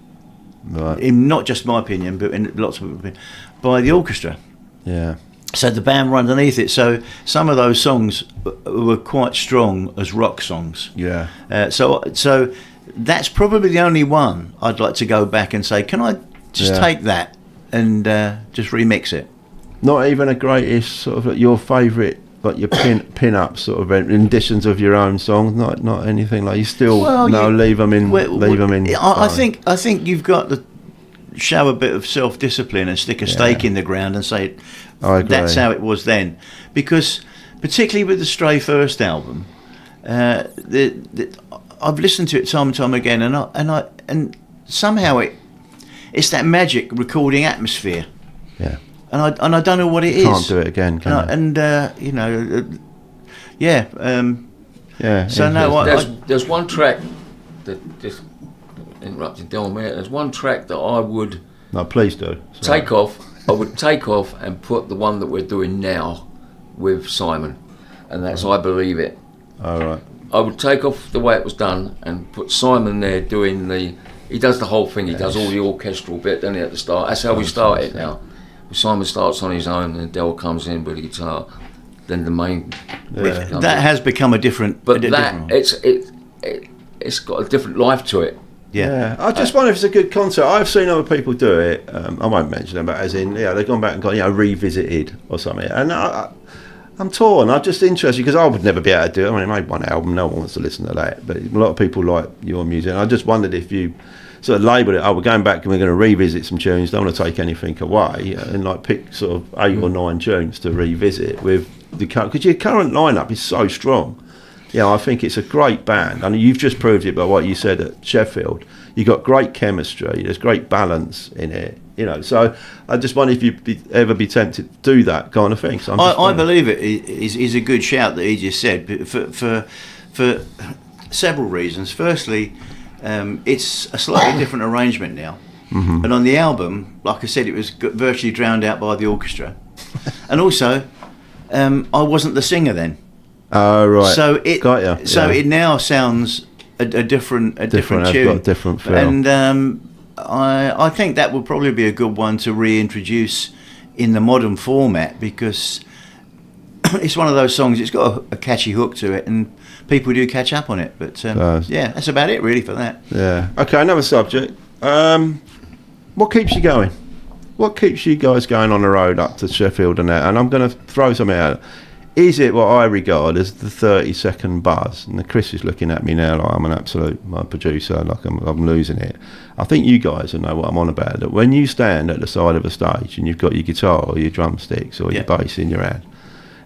Right. In not just my opinion, but in lots of people's opinion, by the orchestra. Yeah. So the band were underneath it. So some of those songs were quite strong as rock songs. Yeah. So that's probably the only one I'd like to go back and say, can I just take that and just remix it? Not even a greatest sort of your favourite, like your pin-up sort of renditions of your own songs. Not anything like you still leave them in. Leave them in. I think you've got to show a bit of self-discipline and stick a stake in the ground and say that's how it was then. Because particularly with the Stray first album, I've listened to it time and time again, and somehow it's that magic recording atmosphere. Yeah. And I don't know what it is. Can't do it again, can you? And you know, yeah. So no, there's one track that just interrupting Del a minute. There's one track that I would please do take off. I would take off and put the one that we're doing now with Simon, and that's I Believe It. All right. I would take off the way it was done and put Simon there doing he does the whole thing. He does all the orchestral bit, doesn't he, at the start? That's how we start it now. Simon starts on his own, and Del comes in with the guitar. Then the main riff comes that in. Has become a different. But it's got a different life to it. Yeah. I just wonder if it's a good concept. I've seen other people do it. I won't mention them, but as in, they've gone back and gone, revisited or something. And I'm torn. I'm just interested because I would never be able to do it. I mean, I made one album. No one wants to listen to that. But a lot of people like your music. And I just wondered if you sort of labelled it, we're going back and we're going to revisit some tunes, don't want to take anything away, and pick sort of 8 or 9 tunes to revisit with the current, because your current lineup is so strong. I think it's a great band. I mean, you've just proved it by what you said at Sheffield. You've got great chemistry, there's great balance in it, so I just wonder if you'd ever be tempted to do that kind of thing. So I believe it is a good shout that he just said, for several reasons. Firstly, it's a slightly different arrangement now, and on the album, like I said, it was virtually drowned out by the orchestra, and also I wasn't the singer then. Oh right. So it now sounds a different tune, got a different feel. and I think that would probably be a good one to reintroduce in the modern format, because it's one of those songs, it's got a catchy hook to it, and people do catch up on it. But yeah, that's about it really for that. Yeah. Okay, another subject. What keeps you going? What keeps you guys going on the road up to Sheffield and that? And I'm going to throw something out. Is it what I regard as the 30-second buzz? And Chris is looking at me now like I'm an absolute my producer, like I'm losing it. I think you guys will know what I'm on about. That when you stand at the side of a stage and you've got your guitar or your drumsticks or your bass in your hand,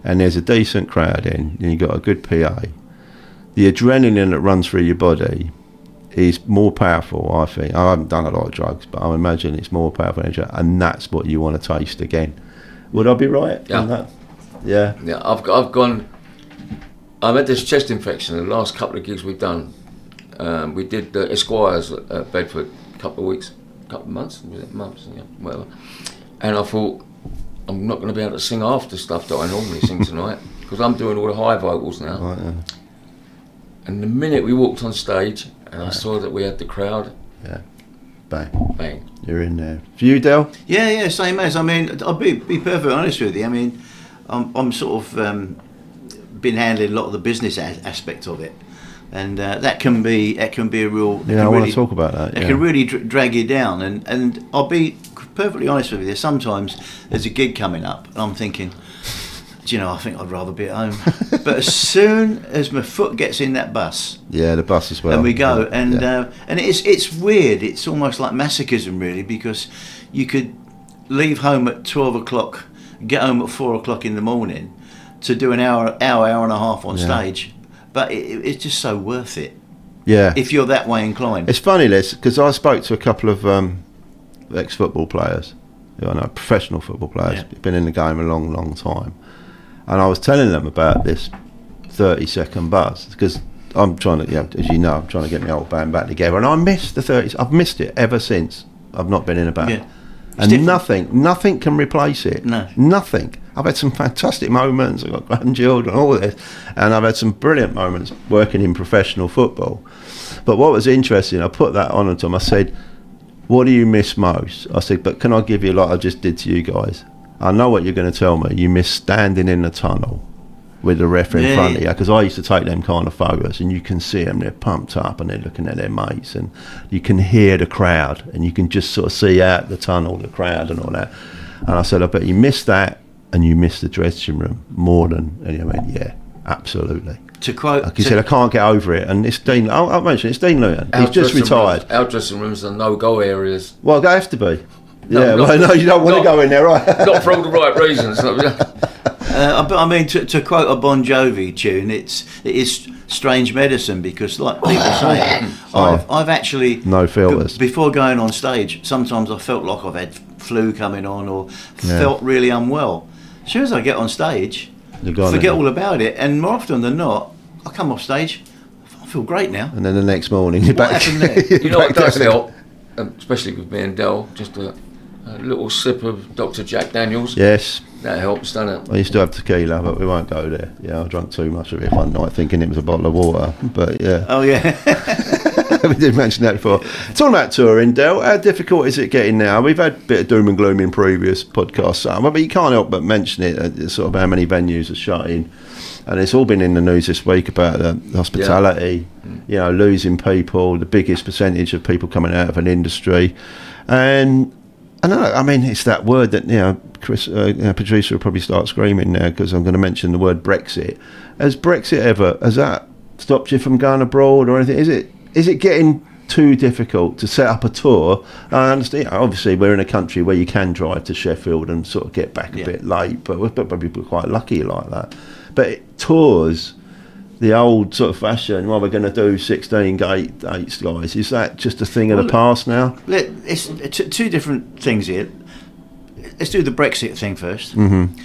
and there's a decent crowd in, and you've got a good PA, the adrenaline that runs through your body is more powerful, I think. I haven't done a lot of drugs, but I imagine it's more powerful, and that's what you want to taste again. Would I be right? Yeah. On that? Yeah. Yeah, I've had this chest infection the last couple of gigs we've done. We did Esquires at Bedford a couple of months, was it months, yeah, whatever. And I thought, I'm not going to be able to sing half the stuff that I normally sing tonight, because I'm doing all the high vocals now. Right, yeah. And the minute we walked on stage and I saw that we had the crowd, Bang. bang. You're in there. For you, Del? Yeah, same as. I mean, I'll be perfectly honest with you. I mean, I'm sort of been handling a lot of the business aspect of it, and that can be a real. Yeah, I want to talk about that. It can really drag you down, and I'll be perfectly honest with you. Sometimes there's a gig coming up, and I'm thinking, do you know, I think I'd rather be at home. But as soon as my foot gets in that bus, the bus as well, and we go, and it's weird. It's almost like masochism, really, because you could leave home at 12 o'clock. Get home at 4 o'clock in the morning to do an hour and a half on stage, but it's just so worth it. Yeah, if you're that way inclined. It's funny, Liz, because I spoke to a couple of ex-football players, who I know, professional football players, been in the game a long, long time, and I was telling them about this 30-second buzz, because I'm trying to, as you know, I'm trying to get my old band back together, and I missed the 30s. I've missed it ever since I've not been in a band. Yeah. And nothing can replace it. No. Nothing. I've had some fantastic moments. I've got grandchildren, all this. And I've had some brilliant moments working in professional football. But what was interesting, I put that on to them. I said, what do you miss most? I said, but can I give you like I just did to you guys? I know what you're going to tell me. You miss standing in the tunnel with the ref in front of you, because I used to take them kind of photos, and you can see them, they're pumped up and they're looking at their mates, and you can hear the crowd, and you can just sort of see out the tunnel the crowd and all that. And I said, I bet you miss that, and you miss the dressing room more than. And I went, yeah, absolutely. To quote, like you said, I can't get over it. And it's Dean. I'll mention it's Dean Luton. He's just retired. Our dressing rooms are no-go areas. Well, they have to be. No, no, you don't want to go in there, right? Not for all the right reasons. But I mean, to quote a Bon Jovi tune, it is strange medicine, because, like people say, I've actually no filters before going on stage. Sometimes I felt like I've had flu coming on, or felt really unwell. As soon as I get on stage, forget all about it, and more often than not, I come off stage, I feel great now. And then the next morning, you're back. Happened there? You know what does help, especially with me and Del, just a little sip of Dr. Jack Daniels. Yes. That helps, doesn't it? I used to have tequila, but we won't go there. Yeah, I drank too much of it one night thinking it was a bottle of water. But yeah. Oh, yeah. We did mention that before. Talking about touring, Del, how difficult is it getting now? We've had a bit of doom and gloom in previous podcasts, but you can't help but mention it, sort of how many venues are shutting. And it's all been in the news this week about the hospitality, losing people, the biggest percentage of people coming out of an industry. And I know, I mean, it's that word that, Chris, producer will probably start screaming now, because I'm going to mention the word Brexit. Has that stopped you from going abroad or anything? Is it getting too difficult to set up a tour? I understand, obviously we're in a country where you can drive to Sheffield and sort of get back a bit late, but we're probably quite lucky like that. But tours, the old sort of fashion, we're going to do 16 dates, guys, is that just a thing of the past now? It's two different things here. Let's do the Brexit thing first. Mm-hmm.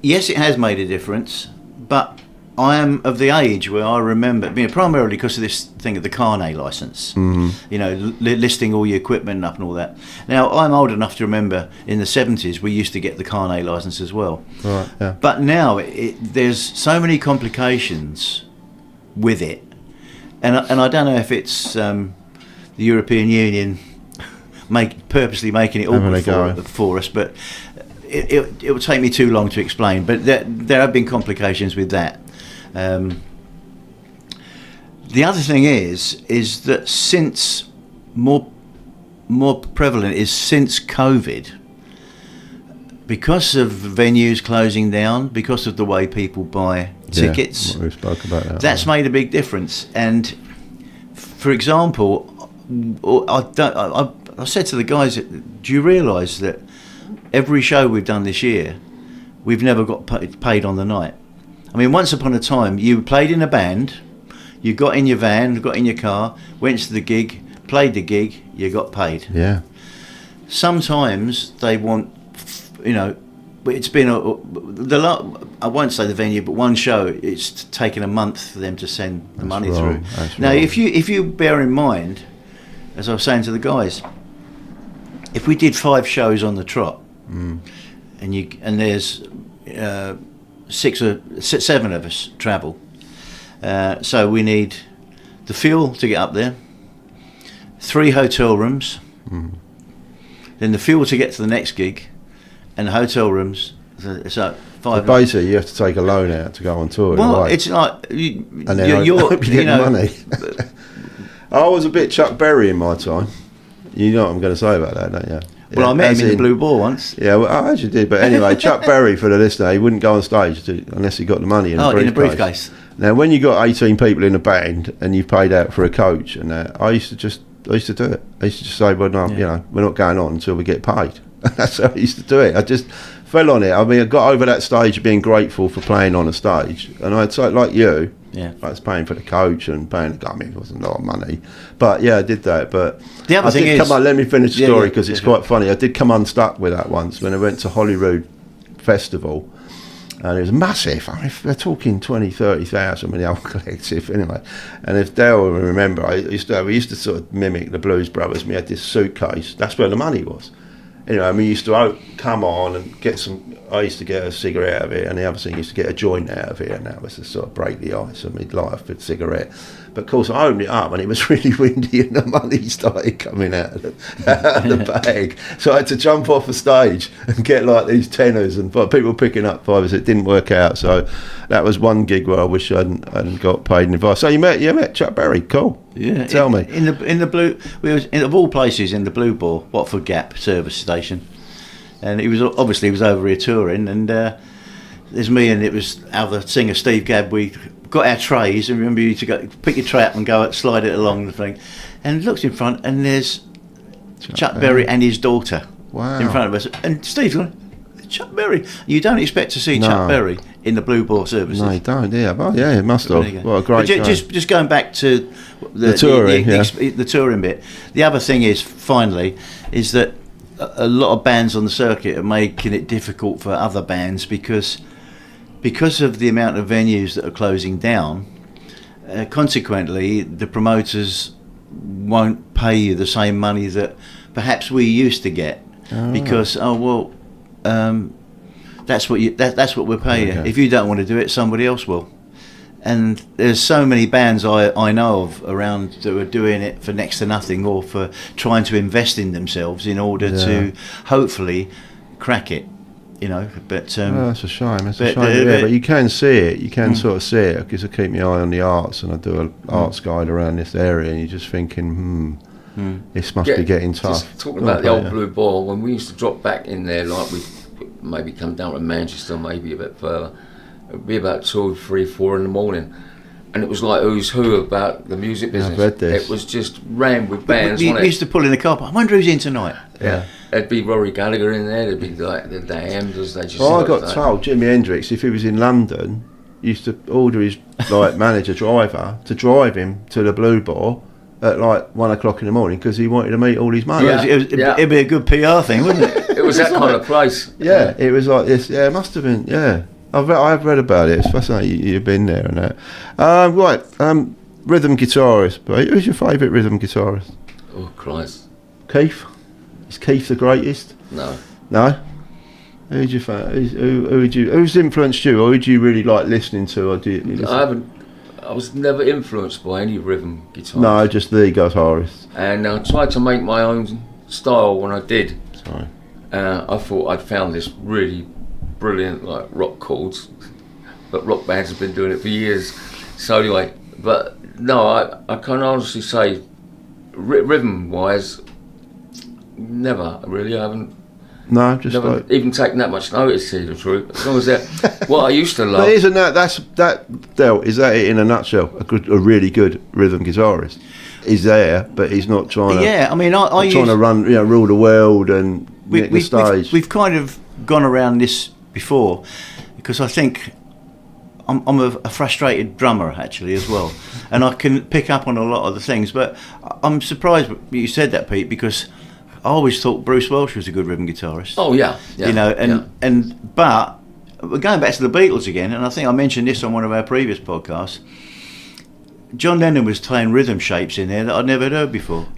Yes, it has made a difference, but I am of the age where I remember, primarily because of this thing of the Carnet licence, listing all your equipment up and all that. Now, I'm old enough to remember in the 70s we used to get the Carnet licence as well. Right, yeah. But now there's so many complications with it, and I don't know if it's the European Union purposely making it awkward for us, but it will take me too long to explain. But there have been complications with that. The other thing is that since more prevalent is since COVID, because of venues closing down, because of the way people buy tickets, we spoke about that. That's made a big difference. And for example, I said to the guys, do you realise that every show we've done this year, we've never got paid on the night? I mean, once upon a time, you played in a band, you got in your van, got in your car, went to the gig, played the gig, you got paid. Yeah. Sometimes they want, it's been I won't say the venue, but one show, it's taken a month for them to send the money through. Now, if you bear in mind, as I was saying to the guys, if we did 5 shows on the trot, and there's 6 or 7 of us travel, so we need the fuel to get up there, 3 hotel rooms, then the fuel to get to the next gig, and the hotel rooms. So 5. So basically, you have to take a loan out to go on tour. Well, right? it's like And then you get the money. I was a bit Chuck Berry in my time. You know what I'm going to say about that, don't you? Well, I met him in the Blue Ball once. Yeah, well, I actually did. But anyway, Chuck Berry, for the listener, he wouldn't go on stage unless he got the money in a briefcase. Now, when you got 18 people in a band and you paid out for a coach, and I used to do it. I used to just say, well, no, we're not going on until we get paid. That's how I used to do it. I just fell on it. I mean, I got over that stage of being grateful for playing on a stage, and I'd say, like you, I was paying for the coach and paying. I mean, it wasn't a lot of money, but yeah, I did that. But the other thing is, let me finish the story because it's quite funny. I did come unstuck with that once when I went to Holyrood Festival, and it was massive. I mean, they're talking 20,000-30,000 with the old collective anyway. And if Dale will remember, we used to sort of mimic the Blues Brothers. We had this suitcase. That's where the money was. Anyway, we used to come on and get some. I used to get a cigarette out of it, and the other thing used to get a joint out of it, and that was to sort of break the ice and we'd light a cigarette. But of course, I opened it up, and it was really windy, and the money started coming out of the bag. So I had to jump off the stage and get like these tenors, and people picking up fivers. It didn't work out, so that was one gig where I wish I hadn't got paid in advance. So you met Chuck Berry, cool. Yeah, tell me. In the blue, of all places, in the Blue Ball, Watford Gap service station, and he was over here touring, and there's me and it was our singer Steve Gadd. We got our trays, and remember you to go pick your tray up and go slide it along the thing, and looked in front, and there's Chuck Berry and his daughter in front of us, and Steve's going, Chuck Berry. You don't expect to see Chuck Berry in the Blue Ball services. No, you don't. Yeah, well, yeah, it must have. What a great guy. Just going back to the touring, the touring bit. The other thing is, finally, is that a lot of bands on the circuit are making it difficult for other bands because of the amount of venues that are closing down. Consequently, the promoters won't pay you the same money that perhaps we used to get because that's what we'll pay you. If you don't want to do it, somebody else will. And there's so many bands I know of around that are doing it for next to nothing or for trying to invest in themselves in order to hopefully crack it. But that's a shame. It's a shame. But you can see it. You can sort of see it because I keep my eye on the arts, and I do an arts guide around this area, and you're just thinking, this must be getting tough. Just talking about the old Blue Ball, when we used to drop back in there, like we maybe come down to Manchester, maybe a bit further. It'd be about 2, 3, 4 in the morning, and it was like who's who about the music business. I've read this. It was just ran with bands. We used to pull in the car park. I wonder who's in tonight. Yeah. There'd be Rory Gallagher in there. There'd be like the Damneders. They just. Well, I got told Jimi Hendrix, if he was in London, used to order his manager driver to drive him to the Blue Ball at like 1 o'clock in the morning because he wanted to meet all his mates. It'd be a good PR thing, wouldn't it? It was that kind of place. Yeah, it was like this. Yeah, it must have been. Yeah. I've read about it. It's fascinating. You've been there and that. Rhythm guitarist. Who's your favourite rhythm guitarist? Oh Christ, Keith. Is Keith the greatest? No. Who's your who's influenced you, or who do you really like listening to? Or do you I was never influenced by any rhythm guitar. No, just the guitarist. And I tried to make my own style when I did. Sorry. I thought I'd found this really brilliant like rock chords, but rock bands have been doing it for years. So anyway, but no, I can honestly say, rhythm wise, never really. I haven't. No, just never like, even taken that much notice, to tell you the truth. As long as that, what I used to love. but isn't that Del? Is that it in a nutshell? A really good rhythm guitarist is there, but he's not trying to. Yeah, I mean, I trying to run, rule the world and nick the stage. We've kind of gone around this before, because I think I'm a frustrated drummer actually as well, and I can pick up on a lot of the things. But I'm surprised you said that, Pete, because I always thought Bruce Welch was a good rhythm guitarist. Oh yeah. But we're going back to the Beatles again, and I think I mentioned this on one of our previous podcasts. John Lennon was playing rhythm shapes in there that I'd never heard before.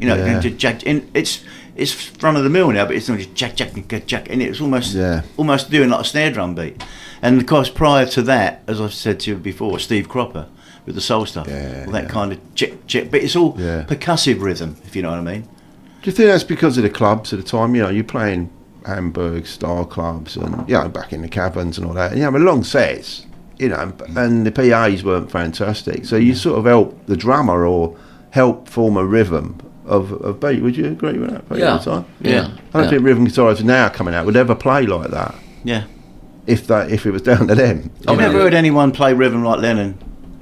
It's front of the mill now, but it's not just jack, and it's almost doing like a snare drum beat. And of course, prior to that, as I've said to you before, Steve Cropper with the soul stuff, kind of check, but it's all percussive rhythm, if you know what I mean. Do you think that's because of the clubs at the time? You're playing Hamburg style clubs, and back in the caverns and all that. And long sets. And the PAs weren't fantastic, so you sort of help the drummer or help form a rhythm of beat. Would you agree with that? Yeah. At the time? Yeah. I don't think rhythm guitarists now coming out would ever play like that. Yeah. If it was down to them. I've never heard anyone play rhythm like Lennon.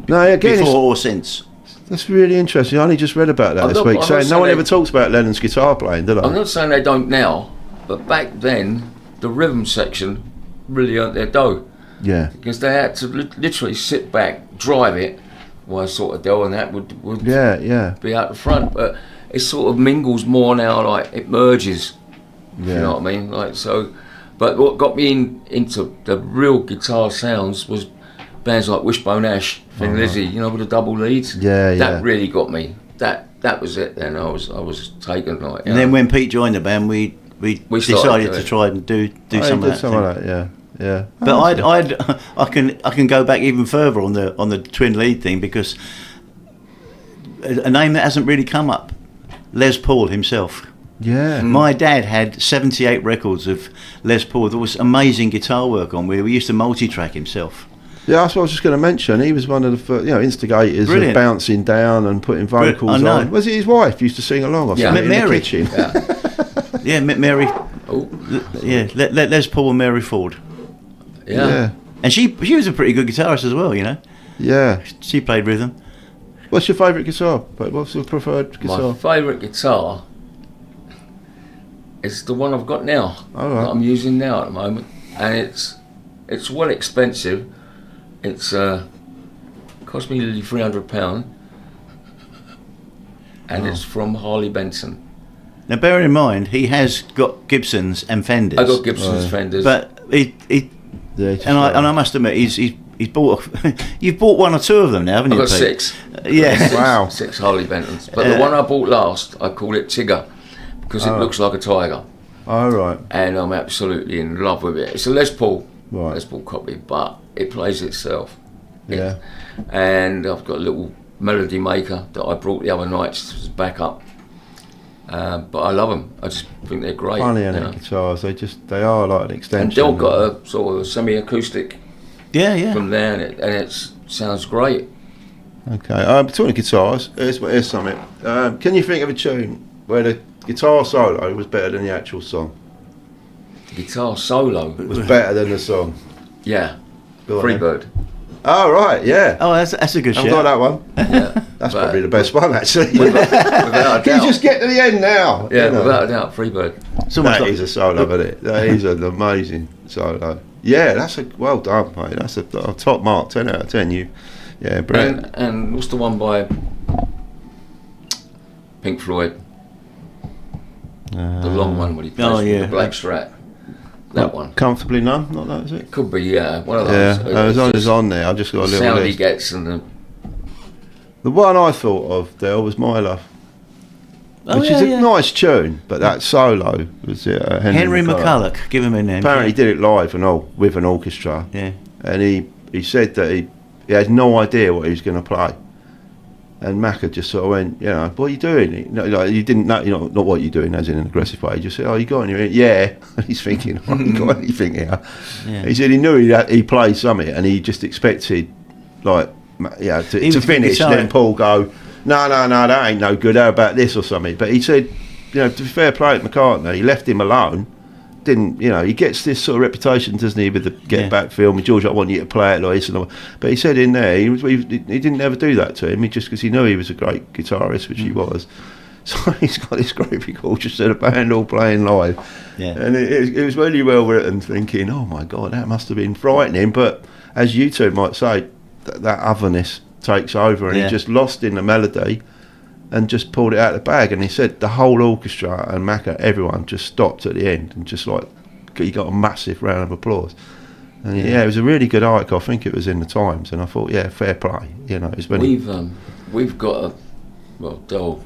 No, again, before or since. That's really interesting. I only just read about that this week. Saying no one ever talks about Lennon's guitar playing, did I? I'm not saying they don't now, but back then the rhythm section really earned their dough. Yeah, because they had to literally sit back, drive it, while sort of Del and that would be out the front. But it sort of mingles more now, like it merges. You know what I mean? Like so. But what got me into the real guitar sounds was bands like Wishbone Ash, Thin Lizzy, with the double leads. That really got me. That was it. Then I was taken like. And then when Pete joined the band, we decided to try and do some of that. Yeah, but I can go back even further on the twin lead thing, because a name that hasn't really come up, Les Paul himself. Yeah, my dad had 78 records of Les Paul. There was amazing guitar work on where we used to multi-track himself. Yeah, that's what I was just going to mention. He was one of the first, instigators Brilliant. of bouncing down and putting vocals on. Was it his wife used to sing along or something in Mary. the kitchen? Yeah, Mary. Oh. Yeah, Les Paul and Mary Ford. Yeah. And she was a pretty good guitarist as well, Yeah. She played rhythm. What's your favourite guitar? What's your preferred guitar? My favourite guitar is the one I've got now. That I'm using now at the moment, and it's well expensive. It's cost me nearly £300, and it's from Harley Benson. Now, bear in mind, he has got Gibsons and Fenders. I got Gibson's Fenders, but I must admit, he's bought. You've bought one or two of them now, haven't you? I've got 6. Yeah. Wow. 6 Harley Bentons. But the one I bought last, I call it Tigger, because it looks like a tiger. Oh, right. And I'm absolutely in love with it. It's a Les Paul. Right. Les Paul copy, but it plays itself. Yeah. And I've got a little melody maker that I brought the other night as backup. But I love them. I just think they're great. Funny, guitars. They are like an extension. And Del got a sort of semi-acoustic. Yeah. From there, and it sounds great. Okay. Talking guitars, here's something. Can you think of a tune where the guitar solo was better than the actual song? The guitar solo was better than the song. Yeah. Freebird. Oh, right, yeah. Oh, that's a good shout. I've got that one. Yeah. That's probably the best one, actually. Without a doubt. Can you just get to the end now? Yeah, without a doubt, Freebird. That is a solo, isn't it? That is an amazing solo. Yeah, that's well done, mate. That's a top mark, 10 out of 10. Brilliant. And what's the one by Pink Floyd? The long one when he plays the Black Strat. That one. Comfortably Numb, not that, is it? Could be, one of those. Yeah, as long as on there, I just got a little sound list. he gets and the one I thought of, Del, was My Love. Which is a nice tune, but that solo was Henry McCulloch. Give him a name. Apparently he did it live with an orchestra. Yeah. And he said that he had no idea what he was going to play. And Macca just sort of went, you know, what are you doing? You didn't know, not what you're doing as in an aggressive way. He just said, oh, you got anything? Yeah. He's thinking, oh, you got anything here? Yeah. He said he knew he played something, and he just expected, like, to finish. Then Paul go, no, that ain't no good. How about this or something? But he said, to be fair play to McCartney, he left him alone. Didn't he gets this sort of reputation, doesn't he, with the Get Back film? George, I want you to play it like this and all. But he said in there he didn't ever do that to him. He just because he knew he was a great guitarist, which he was. So he's got this great record just of a band all playing live, and it was really well written. Thinking, oh my God, that must have been frightening. But as you two might say, that otherness takes over, and he just lost in the melody. And just pulled it out of the bag, and he said the whole orchestra and Macca, everyone just stopped at the end and just like he got a massive round of applause. And it was a really good article. I think it was in the Times, and I thought, fair play. It's been we've got Del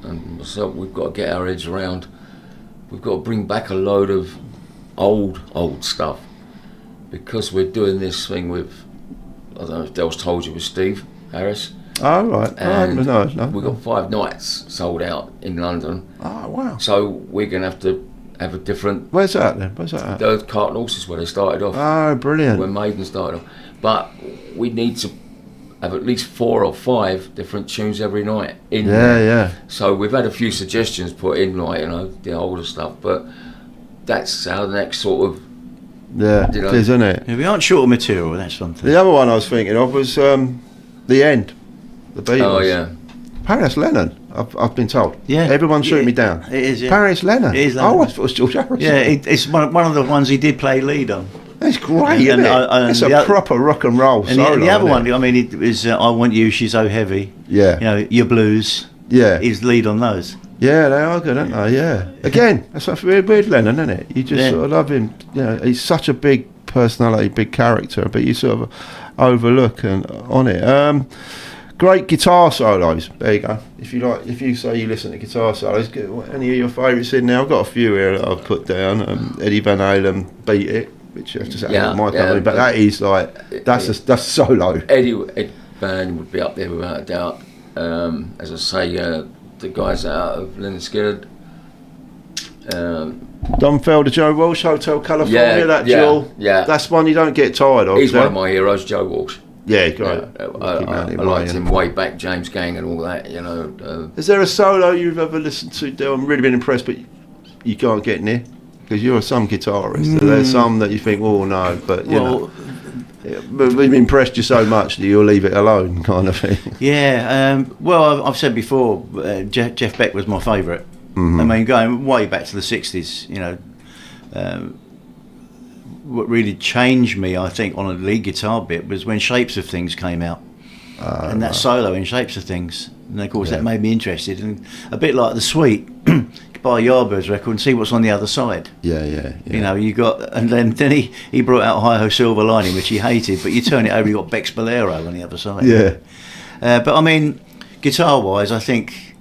and myself, we've got to get our heads around. We've got to bring back a load of old stuff because we're doing this thing with, I don't know if Del's told you, with Steve Harris. Oh, right. And no. We've got 5 nights sold out in London. Oh, wow. So we're going to have a different... Where's that then? Where's that at? The Cart and Horses, where they started off. Oh, brilliant. Where Maiden started off. But we need to have at least 4 or 5 different tunes every night in there. Yeah. So we've had a few suggestions put in, like, the older stuff, but that's our next sort of... Yeah, it is, isn't it? Yeah, we aren't short of material, that's something. The other one I was thinking of was The End. The Beatles. Oh, yeah. Paris Lennon, I've been told. Yeah. Everyone's shooting me down. It is, yeah. Paris Lennon. It is Lennon. I always thought it was George Harrison. Yeah, it's one of the ones he did play lead on. It's great, isn't it? It's a proper rock and roll solo. And the other one, I mean, it was I Want You, She's So Heavy. Yeah. Your Blues. Yeah. He's lead on those. Yeah, they are good, aren't they? Yeah. Again, that's like weird Lennon, isn't it? You just sort of love him. He's such a big personality, big character, but you sort of overlook on it. Great guitar solos. There you go. If you say you listen to guitar solos, any of your favourites in there? I've got a few here that I've put down. Eddie Van Halen, Beat It, which I just haven't my company, but that is like that's solo. Eddie Van would be up there without a doubt. As I say, the guys out of Leonard Skinner. Don Felder, Joe Walsh, Hotel California, that duel. Yeah. That's one you don't get tired of. He's one of my heroes, Joe Walsh. Yeah, great. I liked him way back, James Gang and all that, Is there a solo you've ever listened to, Del? I'm really been impressed, but you can't get near? Because you're some guitarist. There's some that you think, oh no, but but we've impressed you so much that you'll leave it alone, kind of thing. Yeah, well, I've said before, Jeff Beck was my favourite. I mean, going way back to the 60s, what really changed me, I think, on a lead guitar bit was when Shapes of Things came out. And that solo in Shapes of Things. And of course that made me interested. And a bit like The Sweet, you could buy a Yardbirds record and see what's on the other side. Yeah. You got, and then he brought out Hi Ho Silver Lining, which he hated, but you turn it over, you got Beck's Bolero on the other side. Yeah. But I mean, guitar-wise, I think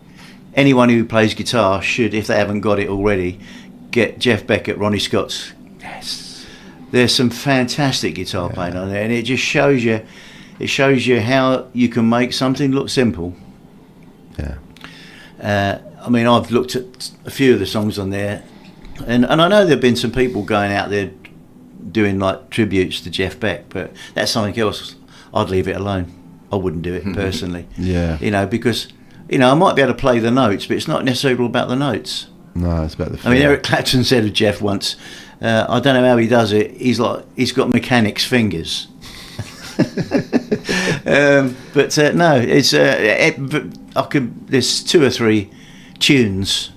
anyone who plays guitar should, if they haven't got it already, get Jeff Beck at Ronnie Scott's. Yes. There's some fantastic guitar playing on there, and it just shows you how you can make something look simple. Yeah. I mean, I've looked at a few of the songs on there, and I know there've been some people going out there doing like tributes to Jeff Beck, but that's something else. I'd leave it alone. I wouldn't do it personally. Yeah. Because I might be able to play the notes, but it's not necessarily all about the notes. No, it's about the feel. I mean, Eric Clapton said of Jeff once, I don't know how he does it. He's got mechanic's fingers. But no, it's there's 2 or 3 tunes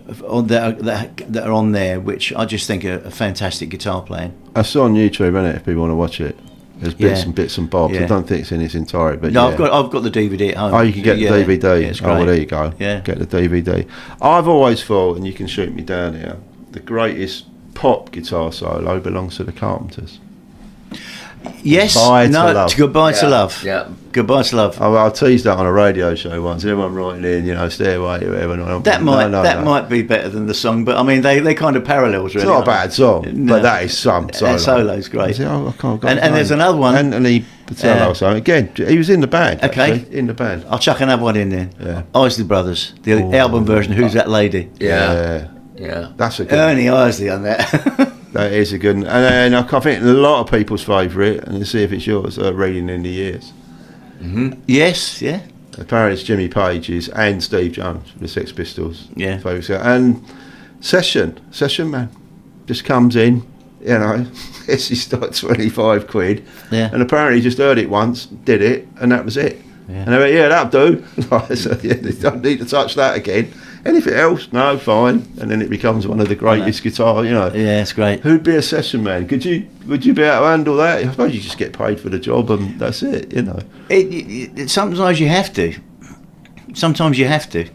that are on there which I just think are fantastic guitar playing. That's on YouTube, isn't it? If people want to watch it, there's bits and bobs. I don't think it's in its entirety, but no, I've got the DVD at home. Oh, you can get the DVD. Yeah, it's great. Oh, well, there you go. Yeah, get the DVD. I've always thought, and you can shoot me down here, the greatest pop guitar solo belongs to the Carpenters. Yes. Goodbye to no. love. Goodbye to love. Yeah. Goodbye to love. I teased that on a radio show once. Everyone writing in, Stairway, whatever. That might be better than the song, but I mean they kind of parallels. Really, It's not a bad song, No. but that is some solo. That solo's great. I said, I can't go And there's another one. Anthony Patello song. Again, he was in the band. Okay. Actually, in the band. I'll chuck another one in then. Yeah. Isley Brothers, the album version. Who's that lady? Yeah. That's a good Ernie Isley on that. That is a good one. And I think a lot of people's favourite, and let's see if it's yours, Reading in the Years. Yes, yeah. Apparently it's Jimmy Page's and Steve Jones, the Sex Pistols. Yeah. Favourite. And Session Man, just comes in, it's his like 25 quid. Yeah. And apparently he just heard it once, did it, and that was it. Yeah. And I went, that'll do. So, they don't need to touch that again. Anything else? No, fine. And then it becomes one of the greatest guitar, Yeah, it's great. Who'd be a session man? Would you be able to handle that? I suppose you just get paid for the job and that's it, It sometimes you have to. Sometimes you have to.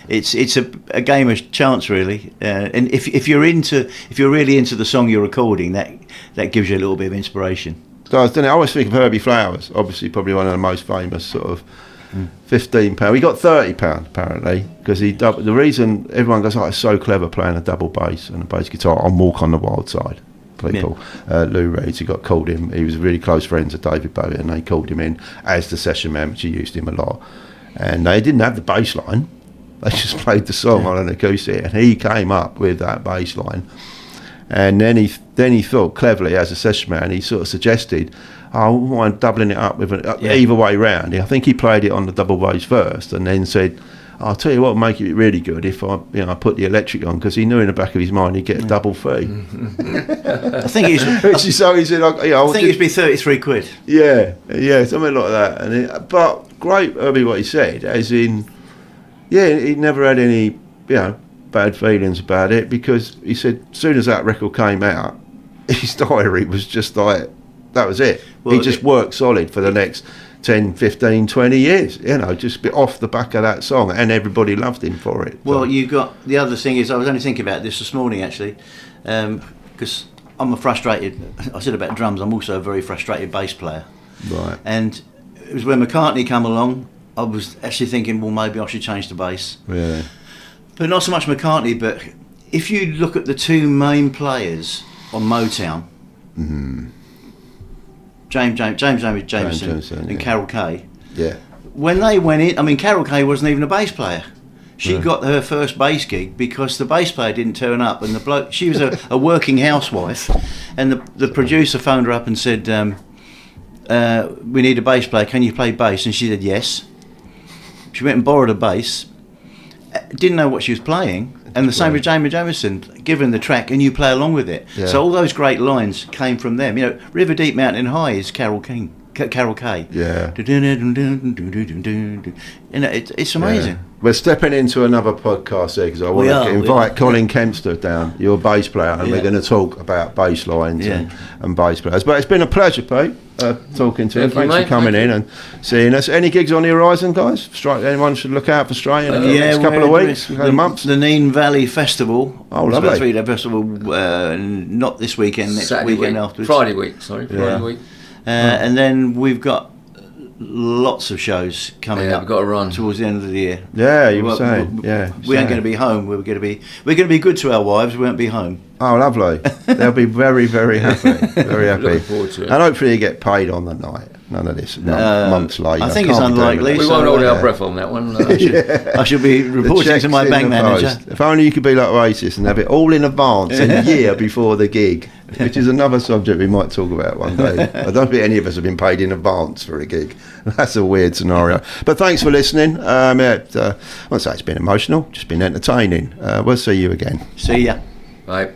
It's a game of chance, really. And if you're really into the song you're recording, that gives you a little bit of inspiration. So I always think of Herbie Flowers, obviously probably one of the most famous sort of £15. We got £30 apparently because the reason everyone goes, it's so clever playing a double bass and a bass guitar on Walk on the Wild Side. People, Lou Reed, he called him. He was really close friends with David Bowie, and they called him in as the session man, which he used him a lot. And they didn't have the bass line; they just played the song on an acoustic, and he came up with that bass line. And then he thought cleverly as a session man, he sort of suggested, I wouldn't mind doubling it up with either way round. I think he played it on the double bass first, and then said, I'll tell you what will make it really good if I put the electric on, because he knew in the back of his mind he'd get a double fee. I think it's. So he said, I think it'd be 33 quid. Yeah, something like that. And but great, Herbie, what he said, as in, he never had any, bad feelings about it, because he said as soon as that record came out, his diary was just like, that was it. Well, he just worked solid for the next 10, 15, 20 years, just off the back of that song, and everybody loved him for it. Well, you got the other thing is, I was only thinking about this morning actually, because I'm I said about drums, I'm also a very frustrated bass player. Right. And it was when McCartney came along, I was actually thinking, well, maybe I should change the bass. Yeah. But not so much McCartney, but if you look at the two main players on Motown, James Jameson and Carol Kay. Yeah. When they went in, Carol Kay wasn't even a bass player. She got her first bass gig because the bass player didn't turn up, and the bloke. She was a working housewife, and the producer phoned her up and said, "We need a bass player. Can you play bass?" And she said yes. She went and borrowed a bass. Didn't know what she was playing. And the same with James Jameson, given the track, and you play along with it. Yeah. So all those great lines came from them. River Deep Mountain High is Carol Kay. Yeah. It's amazing. Yeah. We're stepping into another podcast here because I want to invite Colin Kempster down, your bass player, and we're going to talk about bass lines and bass players. But it's been a pleasure, Pete, talking to you. Thanks for coming in and seeing us. Any gigs on the horizon, guys? Anyone should look out for Australia in the next couple of weeks, months? The Neen Valley Festival. Oh, lovely. It's a 3-day festival, not this weekend, next Saturday weekend week. afterwards. Friday week. And then we've got lots of shows coming up. We've got to run towards the end of the year. Yeah, you were saying. We ain't going to be home. We're going to be good to our wives. We won't be home. Oh, lovely. They'll be very, very happy. Very happy. Looking forward to it. And hopefully you get paid on the night. None of this months later. I think it's unlikely. We won't hold our breath on that one. I should be reporting to my bank manager. If only you could be like Oasis and have it all in advance, a year before the gig, which is another subject we might talk about one day. I don't think any of us have been paid in advance for a gig. That's a weird scenario. But thanks for listening. I won't say it's been emotional, just been entertaining. We'll see you again. See ya. Bye.